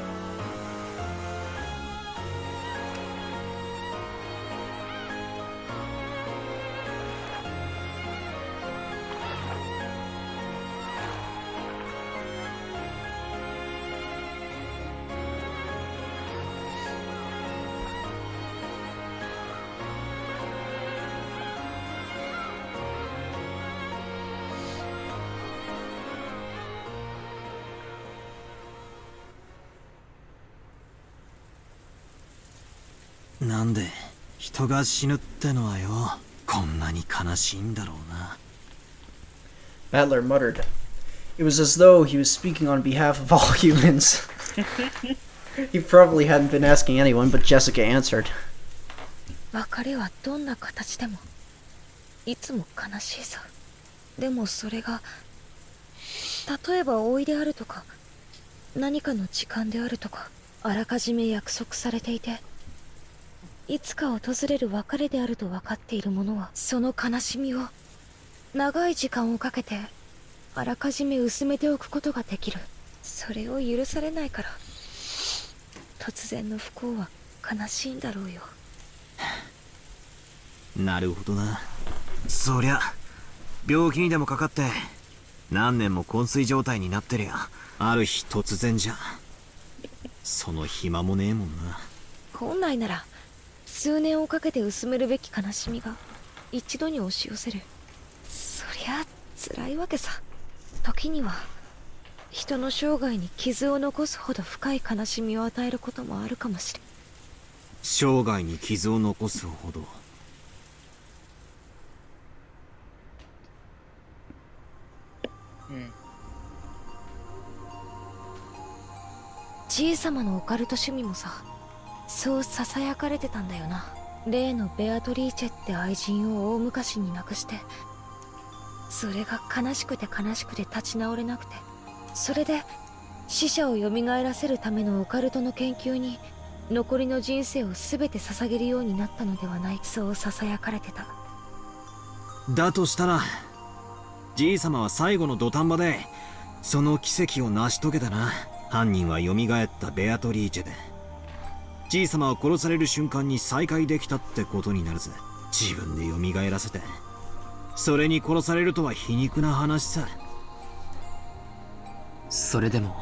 なんで人が死ぬってのはよ、こんなに悲しいんだろうな。Battler muttered. It was as though he was speaking on behalf of all humans. He probably hadn't been asking anyone, but Jessica answered. 別れはどんな形でもいつも悲しいさ。でもそれが例えば老いであるとか何かの時間であるとかあらかじめ約束されていていつか訪れる別れであると分かっている者はその悲しみを長い時間をかけてあらかじめ薄めておくことができる。それを許されないから突然の不幸は悲しいんだろうよ。なるほどな。そりゃ病気にでもかかって何年も昏睡状態になってりゃある日突然じゃその暇もねえもんな。本来なら数年をかけて薄めるべき悲しみが一度に押し寄せる。そりゃ辛いわけさ。時には人の生涯に傷を残すほど深い悲しみを与えることもあるかもしれん。生涯に傷を残すほど。じいさまのオカルト趣味もさ、そう囁かれてたんだよな。例のベアトリーチェって愛人を大昔に亡くして、それが悲しくて悲しくて立ち直れなくて、それで死者を蘇らせるためのオカルトの研究に残りの人生を全て捧げるようになったのではない、そう囁かれてた。だとしたらじいさまは最後の土壇場でその奇跡を成し遂げたな。犯人は蘇ったベアトリーチェでじいさまは殺される瞬間に再会できたってことになるぜ。自分で蘇らせてそれに殺されるとは皮肉な話さ。それでも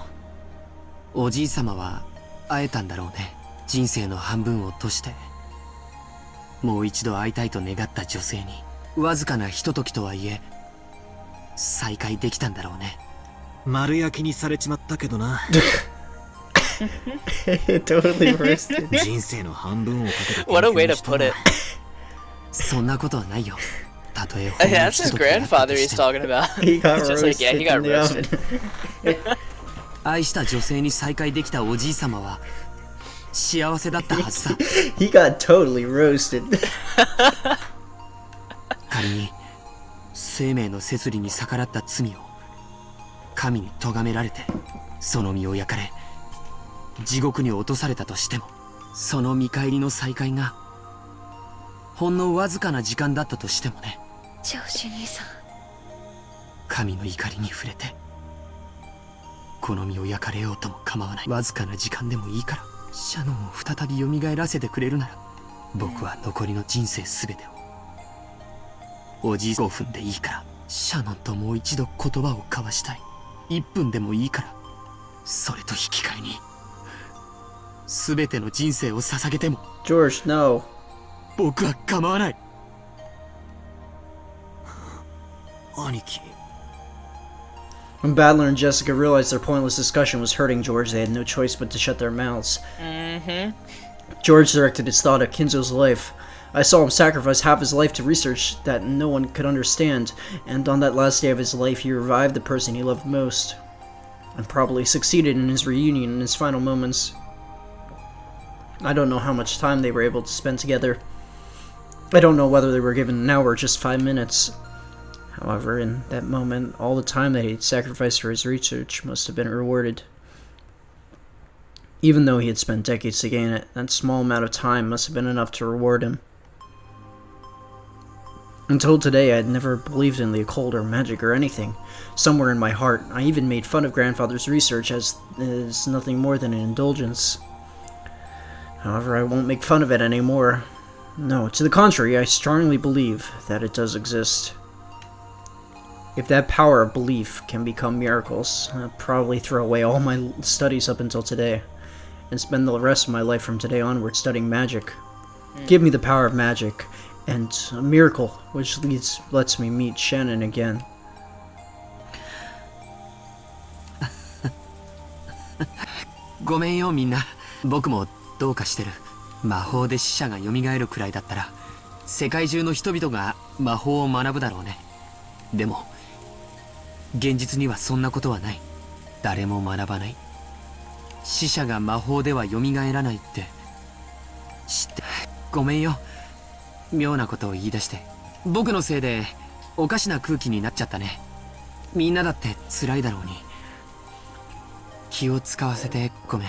おじい様は会えたんだろうね。人生の半分を閉じてもう一度会いたいと願った女性にわずかなひとときとはいえ再会できたんだろうね。丸焼きにされちまったけどな。Totally roasted. 人生の半分をかけて What a way to put it. そんなことはないよ。たとえ Yeah, that's his grandfather he's talking about. He got Just like, yeah, roasted he got in the roasted. oven. 愛した女性に再会できたおじい様は幸せだったはずさ。He got totally roasted. 仮に生命の摂理に逆らった罪を神に咎められてその身を焼かれ地獄に落とされたとしても、その見返りの再会がほんのわずかな時間だったとしてもね。ジョージ兄さん、神の怒りに触れてこの身を焼かれようとも構わない。わずかな時間でもいいからシャノンを再び蘇らせてくれるなら、僕は残りの人生すべてをおじい5分でいいからシャノンともう一度言葉を交わしたい。1分でもいいからそれと引き換えに全ての人生を捧げても George, no. 僕は構わない。兄貴。 When Badler and Jessica realized their pointless discussion was hurting George, they had no choice but to shut their mouths. George directed his thought at Kinzo's life. I saw him sacrifice half his life to research that no one could understand, and on that last day of his life he revived the person he loved most, and probably succeeded in his reunion in his final moments. I don't know how much time they were able to spend together. I don't know whether they were given an hour or just 5 minutes. However, in that moment, all the time that he had sacrificed for his research must have been rewarded. Even though he had spent decades to gain it, that small amount of time must have been enough to reward him. Until today, I had never believed in the occult or magic or anything. Somewhere in my heart, I even made fun of grandfather's research as it is nothing more than an indulgence. However, I won't make fun of it anymore. No, to the contrary, I strongly believe that it does exist. If that power of belief can become miracles, I'll probably throw away all my studies up until today, and spend the rest of my life from today onward studying magic. Give me the power of magic, and a miracle which lets me meet Shannon again. ごめんよみんな。僕もどうかしてる。魔法で死者が蘇るくらいだったら世界中の人々が魔法を学ぶだろうね。でも現実にはそんなことはない。誰も学ばない。死者が魔法では蘇らないって知って。ごめんよ、妙なことを言い出して。僕のせいでおかしな空気になっちゃったね。みんなだって辛いだろうに。気を使わせてごめん。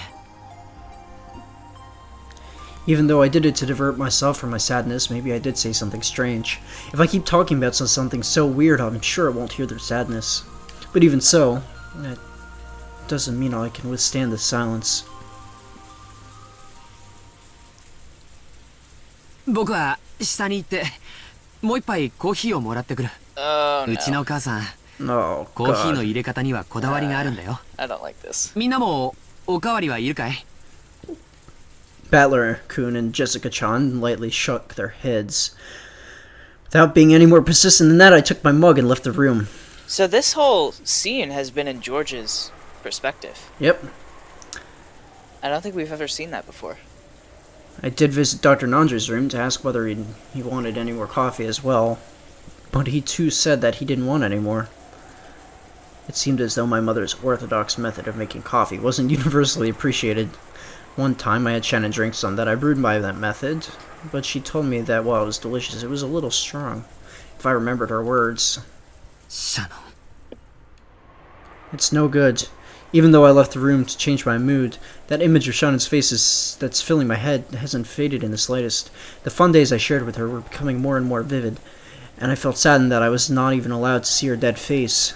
Even though I did it to divert myself from my sadness, maybe I did say something strange. If I keep talking about something so weird, I'm sure it won't hear their sadness. But even so, that doesn't mean I can withstand this silence. 僕は下に行ってもう一杯コーヒーをもらってくる。 Oh うち no. の母さん Oh, コーヒー God. の入れ方にはこだわりがあるんだよ。 I don't like this. みんなもおかわりはいるかい？ Battler-kun and Jessica-chan lightly shook their heads. Without being any more persistent than that, I took my mug and left the room. So this whole scene has been in George's perspective. Yep. I don't think we've ever seen that before. I did visit Dr. Nandra's room to ask whether he wanted any more coffee as well, but he too said that he didn't want any more. It seemed as though my mother's orthodox method of making coffee wasn't universally appreciated. One time I had Shannon drink some that I brewed by that method, but she told me that while it was delicious, it was a little strong, if I remembered her words. シャノン。 It's no good. Even though I left the room to change my mood, that image of Shannon's face that's filling my head hasn't faded in the slightest. The fun days I shared with her were becoming more and more vivid, and I felt saddened that I was not even allowed to see her dead face.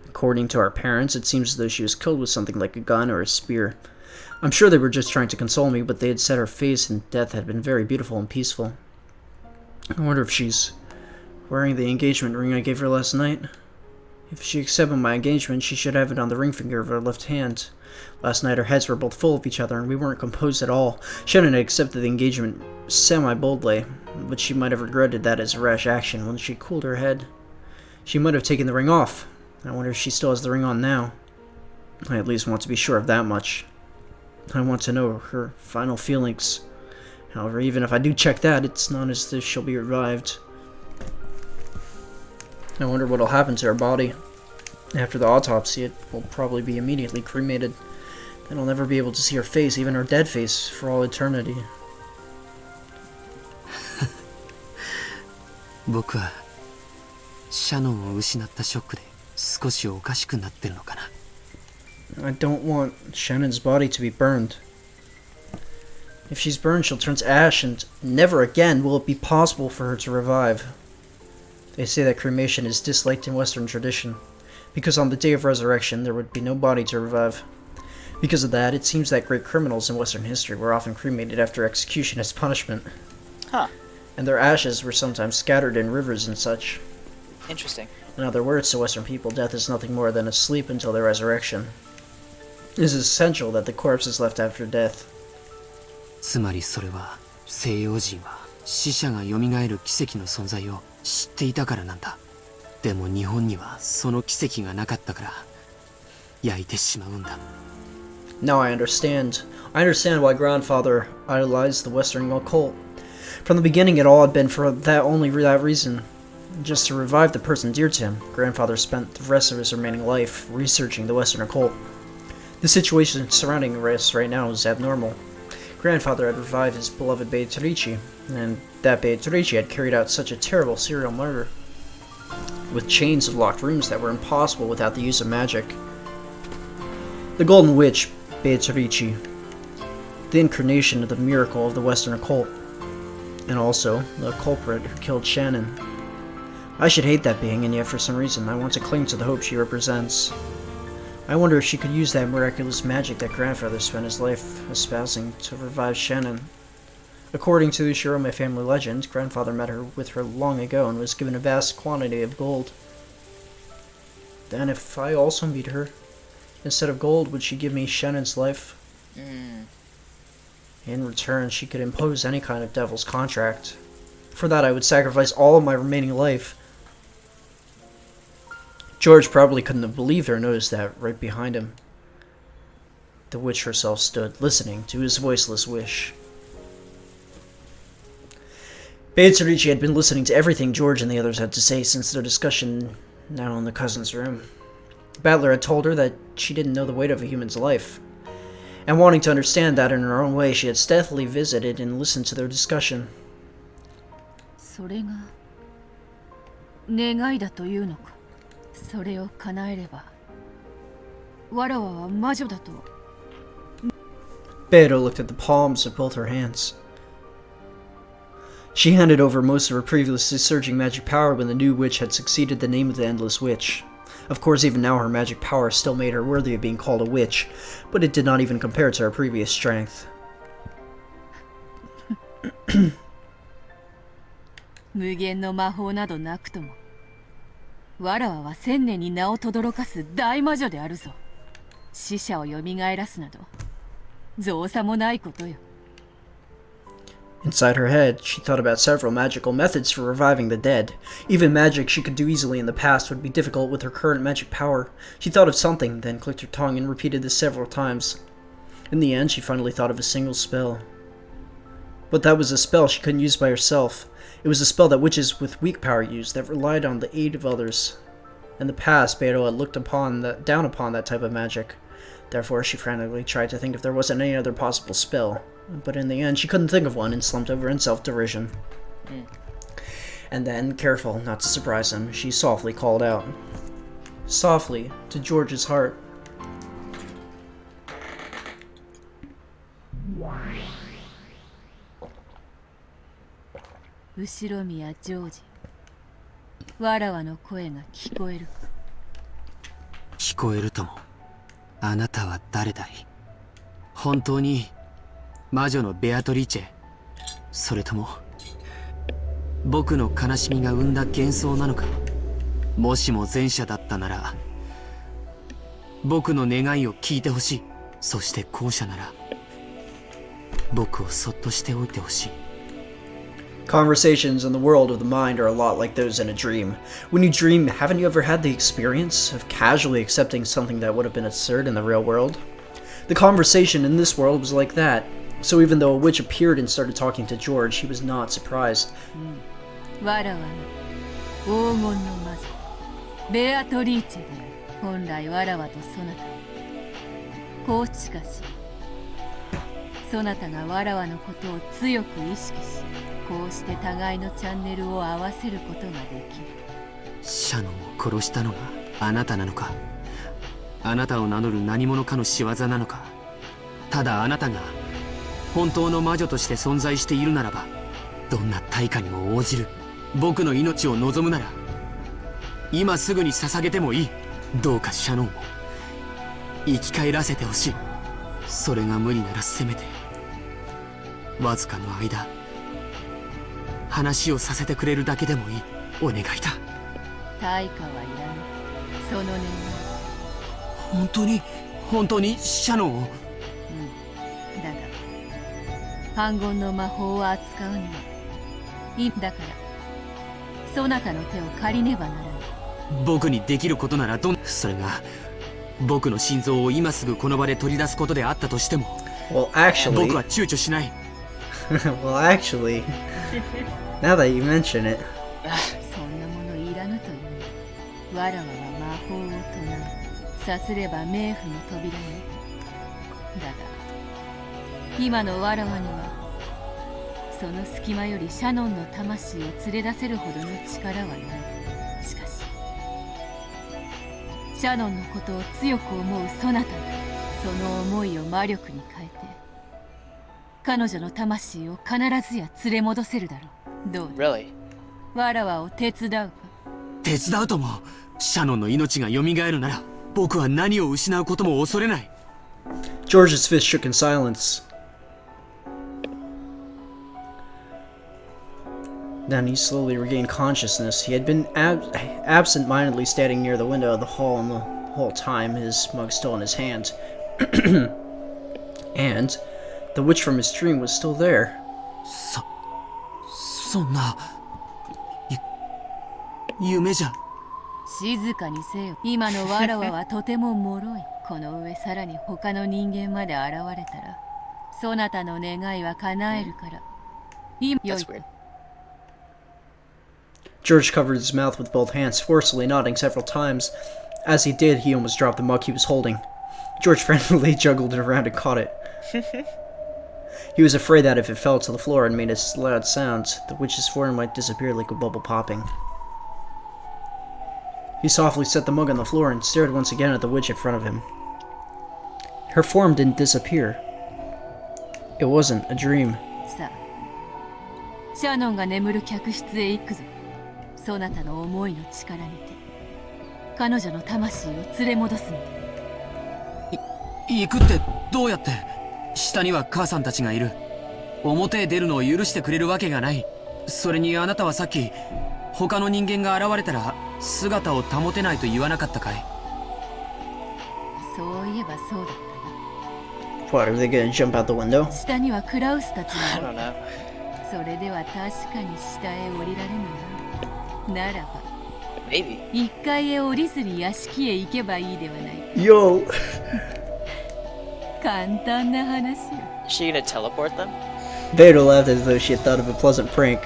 According to our parents, it seems as though she was killed with something like a gun or a spear. I'm sure they were just trying to console me, but they had said her face in death had been very beautiful and peaceful. I wonder if she's wearing the engagement ring I gave her last night. If she accepted my engagement, she should have it on the ring finger of her left hand. Last night our heads were both full of each other, and we weren't composed at all. Shannon had accepted the engagement semi-boldly, but she might have regretted that as a rash action when she cooled her head. She might have taken the ring off. I wonder if she still has the ring on now. I at least want to be sure of that much. I want to know her final feelings. However, even if I do check that, it's not as if she'll be revived. I wonder what'll happen to her body. After the autopsy, it will probably be immediately cremated. Then I'll never be able to see her face, even her dead face, for all eternity. 僕はシャノンを失ったショックで少しおかしくなってるのかな。I don't want Shannon's body to be burned. If she's burned, she'll turn to ash, and never again will it be possible for her to revive. They say that cremation is disliked in Western tradition, because on the day of resurrection there would be no body to revive. Because of that, it seems that great criminals in Western history were often cremated after execution as punishment. Huh. And their ashes were sometimes scattered in rivers and such. Interesting. In other words, to Western people, death is nothing more than a sleep until their resurrection. It is essential that the corpse is left after death. つまりそれは西洋人は死者が蘇る奇跡の存在を知っていたからなんだ。でも日本にはその奇跡がなかったから焼いてしまうんだ。Now I understand. I understand why grandfather idolized the Western occult. From the beginning, it all had been for only that reason. Just to revive the person dear to him, grandfather spent the rest of his remaining life researching the Western occult. The situation surrounding us right now is abnormal. Grandfather had revived his beloved Beatrice, and that Beatrice had carried out such a terrible serial murder, with chains of locked rooms that were impossible without the use of magic. The Golden Witch, Beatrice, the incarnation of the miracle of the Western occult, and also the culprit who killed Shannon. I should hate that being, and yet for some reason I want to cling to the hope she represents. I wonder if she could use that miraculous magic that grandfather spent his life espousing to revive Shannon. According to the Shirome family legend, grandfather met with her long ago and was given a vast quantity of gold. Then if I also meet her, instead of gold, would she give me Shannon's life? In return, she could impose any kind of devil's contract. For that, I would sacrifice all of my remaining life. George probably couldn't have believed or noticed that right behind him, the witch herself stood, listening to his voiceless wish. Beatrice had been listening to everything George and the others had to say since their discussion now in the cousin's room. Battler had told her that she didn't know the weight of a human's life, and wanting to understand that in her own way, she had stealthily visited and listened to their discussion. それが願いだというのか。それを叶えればわらわは魔女だと。Beto looked at the palms of both her hands. She handed over most of her previously surging magic power when the new witch had succeeded the name of the Endless Witch. Of course, even now her magic power still made her worthy of being called a witch, but it did not even compare to her previous strength. 無限の魔法などなくともわらわは千年に名を轟かす大魔女であるぞ。死者を蘇らすなど造作もないことよ。 Inside her head, she thought about several magical methods for reviving the dead. Even magic she could do easily in the past would be difficult with her current magic power. She thought of something, then clicked her tongue and repeated this several times. In the end, she finally thought of a single spell. But that was a spell she couldn't use by herself. It was a spell that witches with weak power used, that relied on the aid of others. In the past, Beto had looked down upon that type of magic. Therefore, she frantically tried to think if there wasn't any other possible spell. But in the end, she couldn't think of one and slumped over in self-derision. And then, careful not to surprise him, she softly called out. Softly, to George's heart. 後ろ宮ジョージ、わらわの声が聞こえる。聞こえるとも。あなたは誰だい？本当に魔女のベアトリーチェ、それとも僕の悲しみが生んだ幻想なのか。もしも前者だったなら、僕の願いを聞いてほしい。そして後者なら、僕をそっとしておいてほしい。 Conversations in the world of the mind are a lot like those in a dream. When you dream, haven't you ever had the experience of casually accepting something that would have been absurd in the real world? The conversation in this world was like that. So even though a witch appeared and started talking to George, he was not surprised. わらわの黄金の魔女ベアトリーチェである。本来わらわとそなたこうしかしそなたがわらわのことを強く意識し、こうして互いのチャンネルを合わせることができる。シャノンを殺したのがあなたなのか。あなたを名乗る何者かの仕業なのか。ただあなたが本当の魔女として存在しているならば、どんな対価にも応じる。僕の命を望むなら今すぐに捧げてもいい。どうかシャノンを生き返らせてほしい。それが無理ならせめてわずかの間話をさせてくれるだけでもいい。お願いだ。対価はいらぬ。その願い。本当にシャノンを。だが反言の魔法を扱うにはいい。だからそなたの手を借りねばならない。僕にできることならそれが僕の心臓を今すぐこの場で取り出すことであったとしても、 Well, actually... 僕は躊躇しない。 well, actually... Now that you mention it... そんなものいらぬという。わらわは魔法を唱え、さすれば冥府の扉に。だが今のわらわにはその隙間よりシャノンの魂を連れ出せるほどの力はない。しかしシャノンのことを強く思うそなたがその思いを魔力に変えて彼女の魂を必ずや連れ戻せるだろう。どうだ、 Really? わらわを手伝うか。手伝うとも。シャノンの命が蘇るなら僕は何を失うことも恐れない。 George's fist shook in silence. Then he slowly regained consciousness. He had been absent-mindedly standing near the window of the hall the whole time, his mug still in his hand. And the witch from his dream was still there. そんな夢じゃ。静かにせよ。今のわらわはとても脆い。この上さらに他の人間まで現れたらそなたの願いは叶えるから。今よい That's weird. George covered his mouth with both hands, forcefully nodding several times. As he did, he almost dropped the mug he was holding. George frantically juggled it around and caught it. He was afraid that if it fell to the floor and made a loud sound, the witch's form might disappear like a bubble popping. He softly set the mug on the floor and stared once again at the witch in front of him. Her form didn't disappear. It wasn't a dream. さあ、シャノンが眠る客室へ行くぞ。そなたの思いの力にて彼女の魂を連れ戻すのだ。行くってどうやって。下には母さんたちがいる。表へ出るのを許してくれるわけがない。それにあなたはさっき他の人間が現れたら姿を保てないと言わなかったかい。そういえばそうだった What, are they gonna jump out the window? な。下にはクラウスたち I が don't know. それでは確かに下へ降りられぬな。ならば Maybe. 1階へ降りずに屋敷へ行けばいいではないか。 Yo! 簡単な話よ。 Is she gonna teleport them? Vader laughed as though she had thought of a pleasant prank.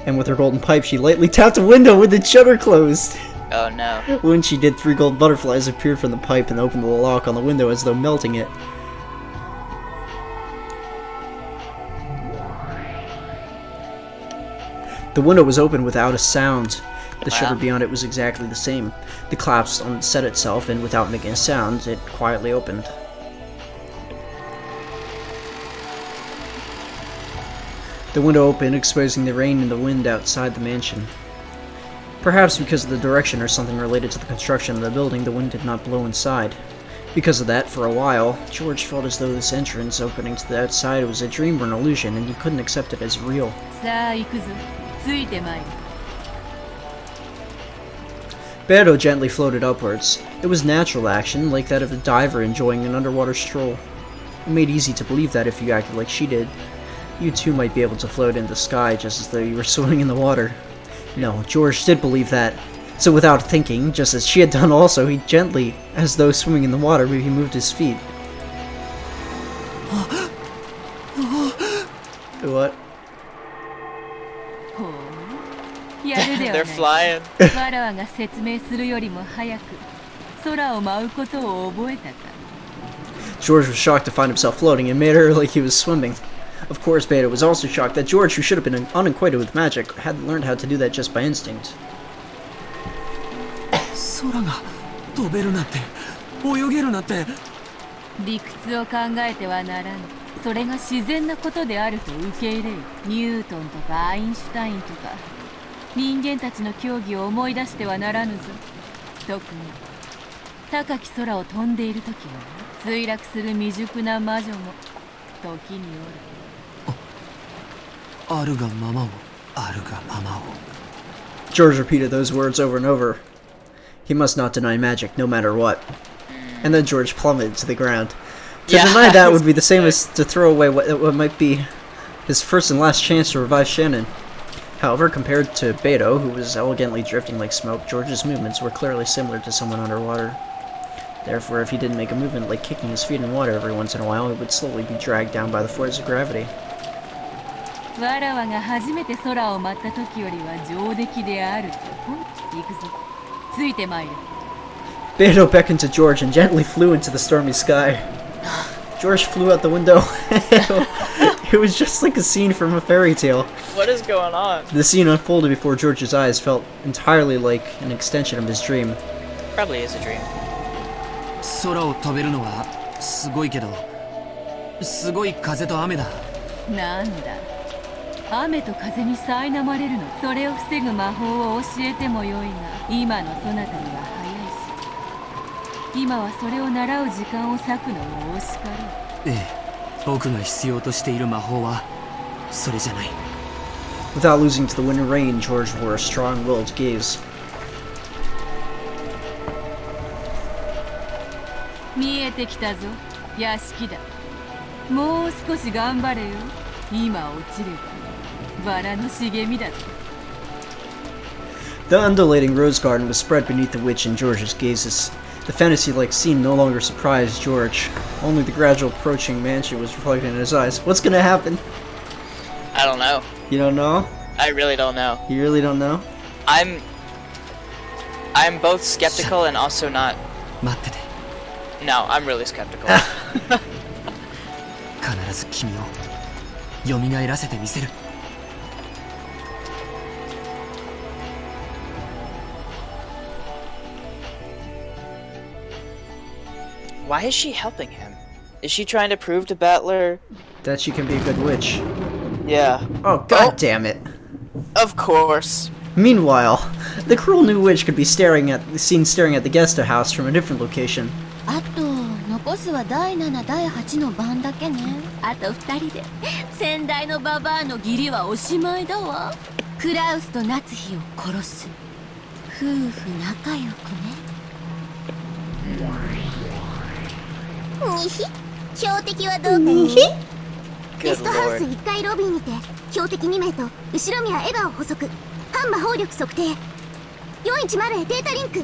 And with her golden pipe, she lightly tapped a window with its shutter closed. Oh no. When she did, 3 gold butterflies appeared from the pipe and opened the lock on the window as though melting it. The window was open without a sound. The shutter beyond it was exactly the same. The collapse set itself, and without making a sound, it quietly opened. The window opened, exposing the rain and the wind outside the mansion. Perhaps because of the direction or something related to the construction of the building, the wind did not blow inside. Because of that, for a while, George felt as though this entrance opening to the outside was a dream or an illusion, and he couldn't accept it as real. さあ行くぞ。ついてまいる。 Beto gently floated upwards. It was natural action, like that of a diver enjoying an underwater stroll. It made easy to believe that if you acted like she did, you too might be able to float in the sky just as though you were swimming in the water. No, George did believe that. So without thinking, just as she had done also, he gently, as though swimming in the water, he moved his feet. What? ほう。やるではない They're flying. わらわが説明するよりも早く空を舞うことを覚えたか。 George was shocked to find himself floating and made her like he was swimming. Of course, Beta was also shocked that George, who should have been unacquainted with magic, hadn't learned how to do that just by instinct. 空が飛べるなんて泳げるなんて。理屈を考えてはならぬ。それが自然なことであると受け入れる。ニュートンとかアインシュタインとか人間たちの競技を思い出してはならぬぞ。特に高き空を飛んでいる時は墜落する未熟な魔女も時におる。あるがままを、あるがままを。 George repeated those words over and over. He must not deny magic, no matter what. And then George plummeted to the ground. To deny that would be the same as to throw away what might be his first and last chance to revive Shannon. However, compared to Beto, who was elegantly drifting like smoke, George's movements were clearly similar to someone underwater. Therefore, if he didn't make a movement like kicking his feet in water every once in a while, he would slowly be dragged down by the force of gravity. わらわが初めて空を舞った時よりは上出来であると。行くぞ。ついてまいる。 Beto beckoned to George and gently flew into the stormy sky. George flew out the window. It was just like a scene from a fairy tale. What is going on? The scene unfolded before George's eyes felt entirely like an extension of his dream. Probably is a dream. 空を飛べるのはすごいけど、すごい風と雨だ。なんだ。雨と風に苛まれるの。それを防ぐ魔法を教えてもよいが、今のそなたには早いし、今はそれを習う時間を割くのもお叱る。ええ、僕が必要としている魔法はそれじゃない。 Without losing to the wind and rain, George wore a strong-willed gaze. 見えてきたぞ、屋敷だ。もう少し頑張れよ。今落ちればバラの茂みだぞ。 The undulating rose garden was spread beneath the witch and George's gazes. The fantasy-like scene no longer surprised George. Only the gradual approaching mansion was reflected in his eyes. What's gonna happen? I don't know. You don't know? I really don't know. You really don't know? I'm both skeptical and also not. 待ってて。 No, I'm really skeptical. 必ず君を蘇らせてみせる。 Why is she helping him? Is she trying to prove to Battler? That she can be a good witch. Yeah. Oh, god damn it. Of course. Meanwhile, the cruel new witch could be seen staring at the guest house from a different location. あと残すは第7第8の番だけね。あと2人で先代のババアの義理はおしまいだわ。クラウスと夏日を殺す。夫婦仲良くね。にひ標的はどうかにひゲストハウス1階ロビーにて標的2名と後ろ宮エヴァを捕捉。反魔法力測定。410へデータリンク。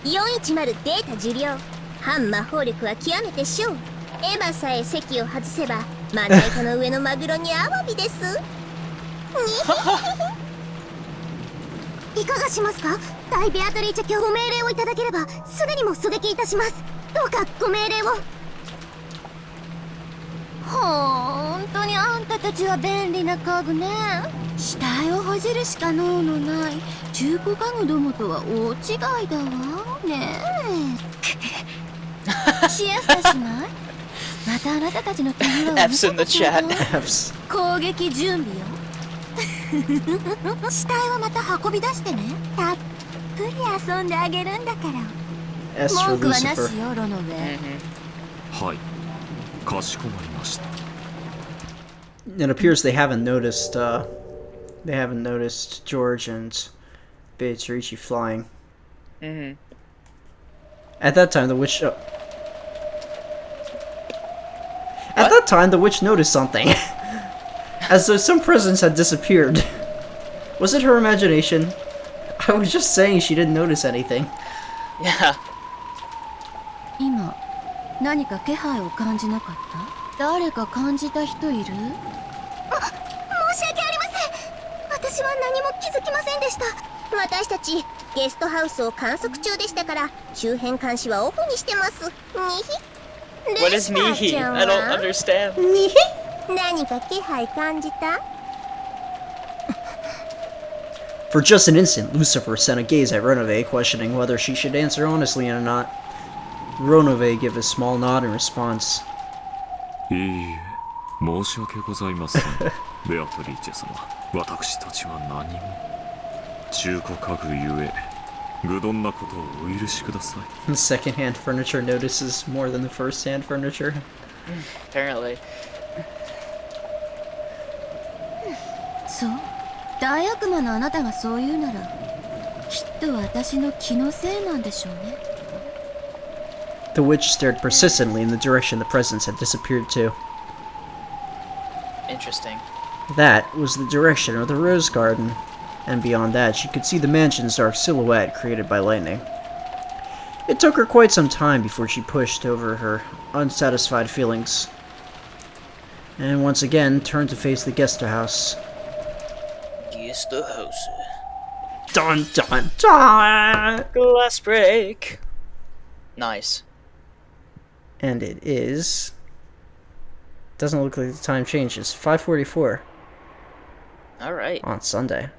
410データ受領。反魔法力は極めて小。エヴァさえ席を外せばまな板の上のマグロにアワビです。いかがしますか？大ベアトリーチェご命令をいただければすぐにも狙撃いたします。どうかご命令を。ほんとにあんたたちは便利な家具ね。死体をほじるしか能のない中古家具どもとは大違いだわねえ。シエスタしない？またあなたたちの手際を見 F's in the せてちょうだい。 Fs. 攻撃準備よ。死体はまた運び出してね。たっぷり遊んであげるんだから。S for 文句はな Lucifer. しよロノウェイ、はいかしこまりました It appears they haven't noticed George and Beatrice flying. Mm-hmm. At that time, the witch. At that time, the witch noticed something, as though some presents had disappeared. Was it her imagination? I was just saying she didn't notice anything. Yeah. 今何か気配を感じなかった？誰か感じた人いる？申し訳ありません。私は何も気づきませんでした。私たちゲストハウスを観測中でしたから周辺監視はオフにしてます。にひ。 What is Mihi? I don't understand. 何か気配感じた？ For just an instant, Lucifer sent a gaze at Renove, questioning whether she should answer honestly or not. Renove gave a small nod in response. いいえ申し訳ございませんベアトリーチェ様私たちは何も中古家具ゆえ愚鈍なことをお許しください The second-hand furniture notices more than the first-hand furniture. Apparently. そう大悪魔のあなたがそう言うならきっと私の気のせいなんでしょうね。 The witch stared persistently in the direction the presents had disappeared to. Interesting. That was the direction of the rose garden, and beyond that she could see the mansion's dark silhouette created by lightning. It took her quite some time before she pushed over her unsatisfied feelings, and once again turned to face the guest house. Guess the house. Dun dun dun! Glass break. Nice. And it is... Doesn't look like the time changes. 5:44 All right. on Sunday.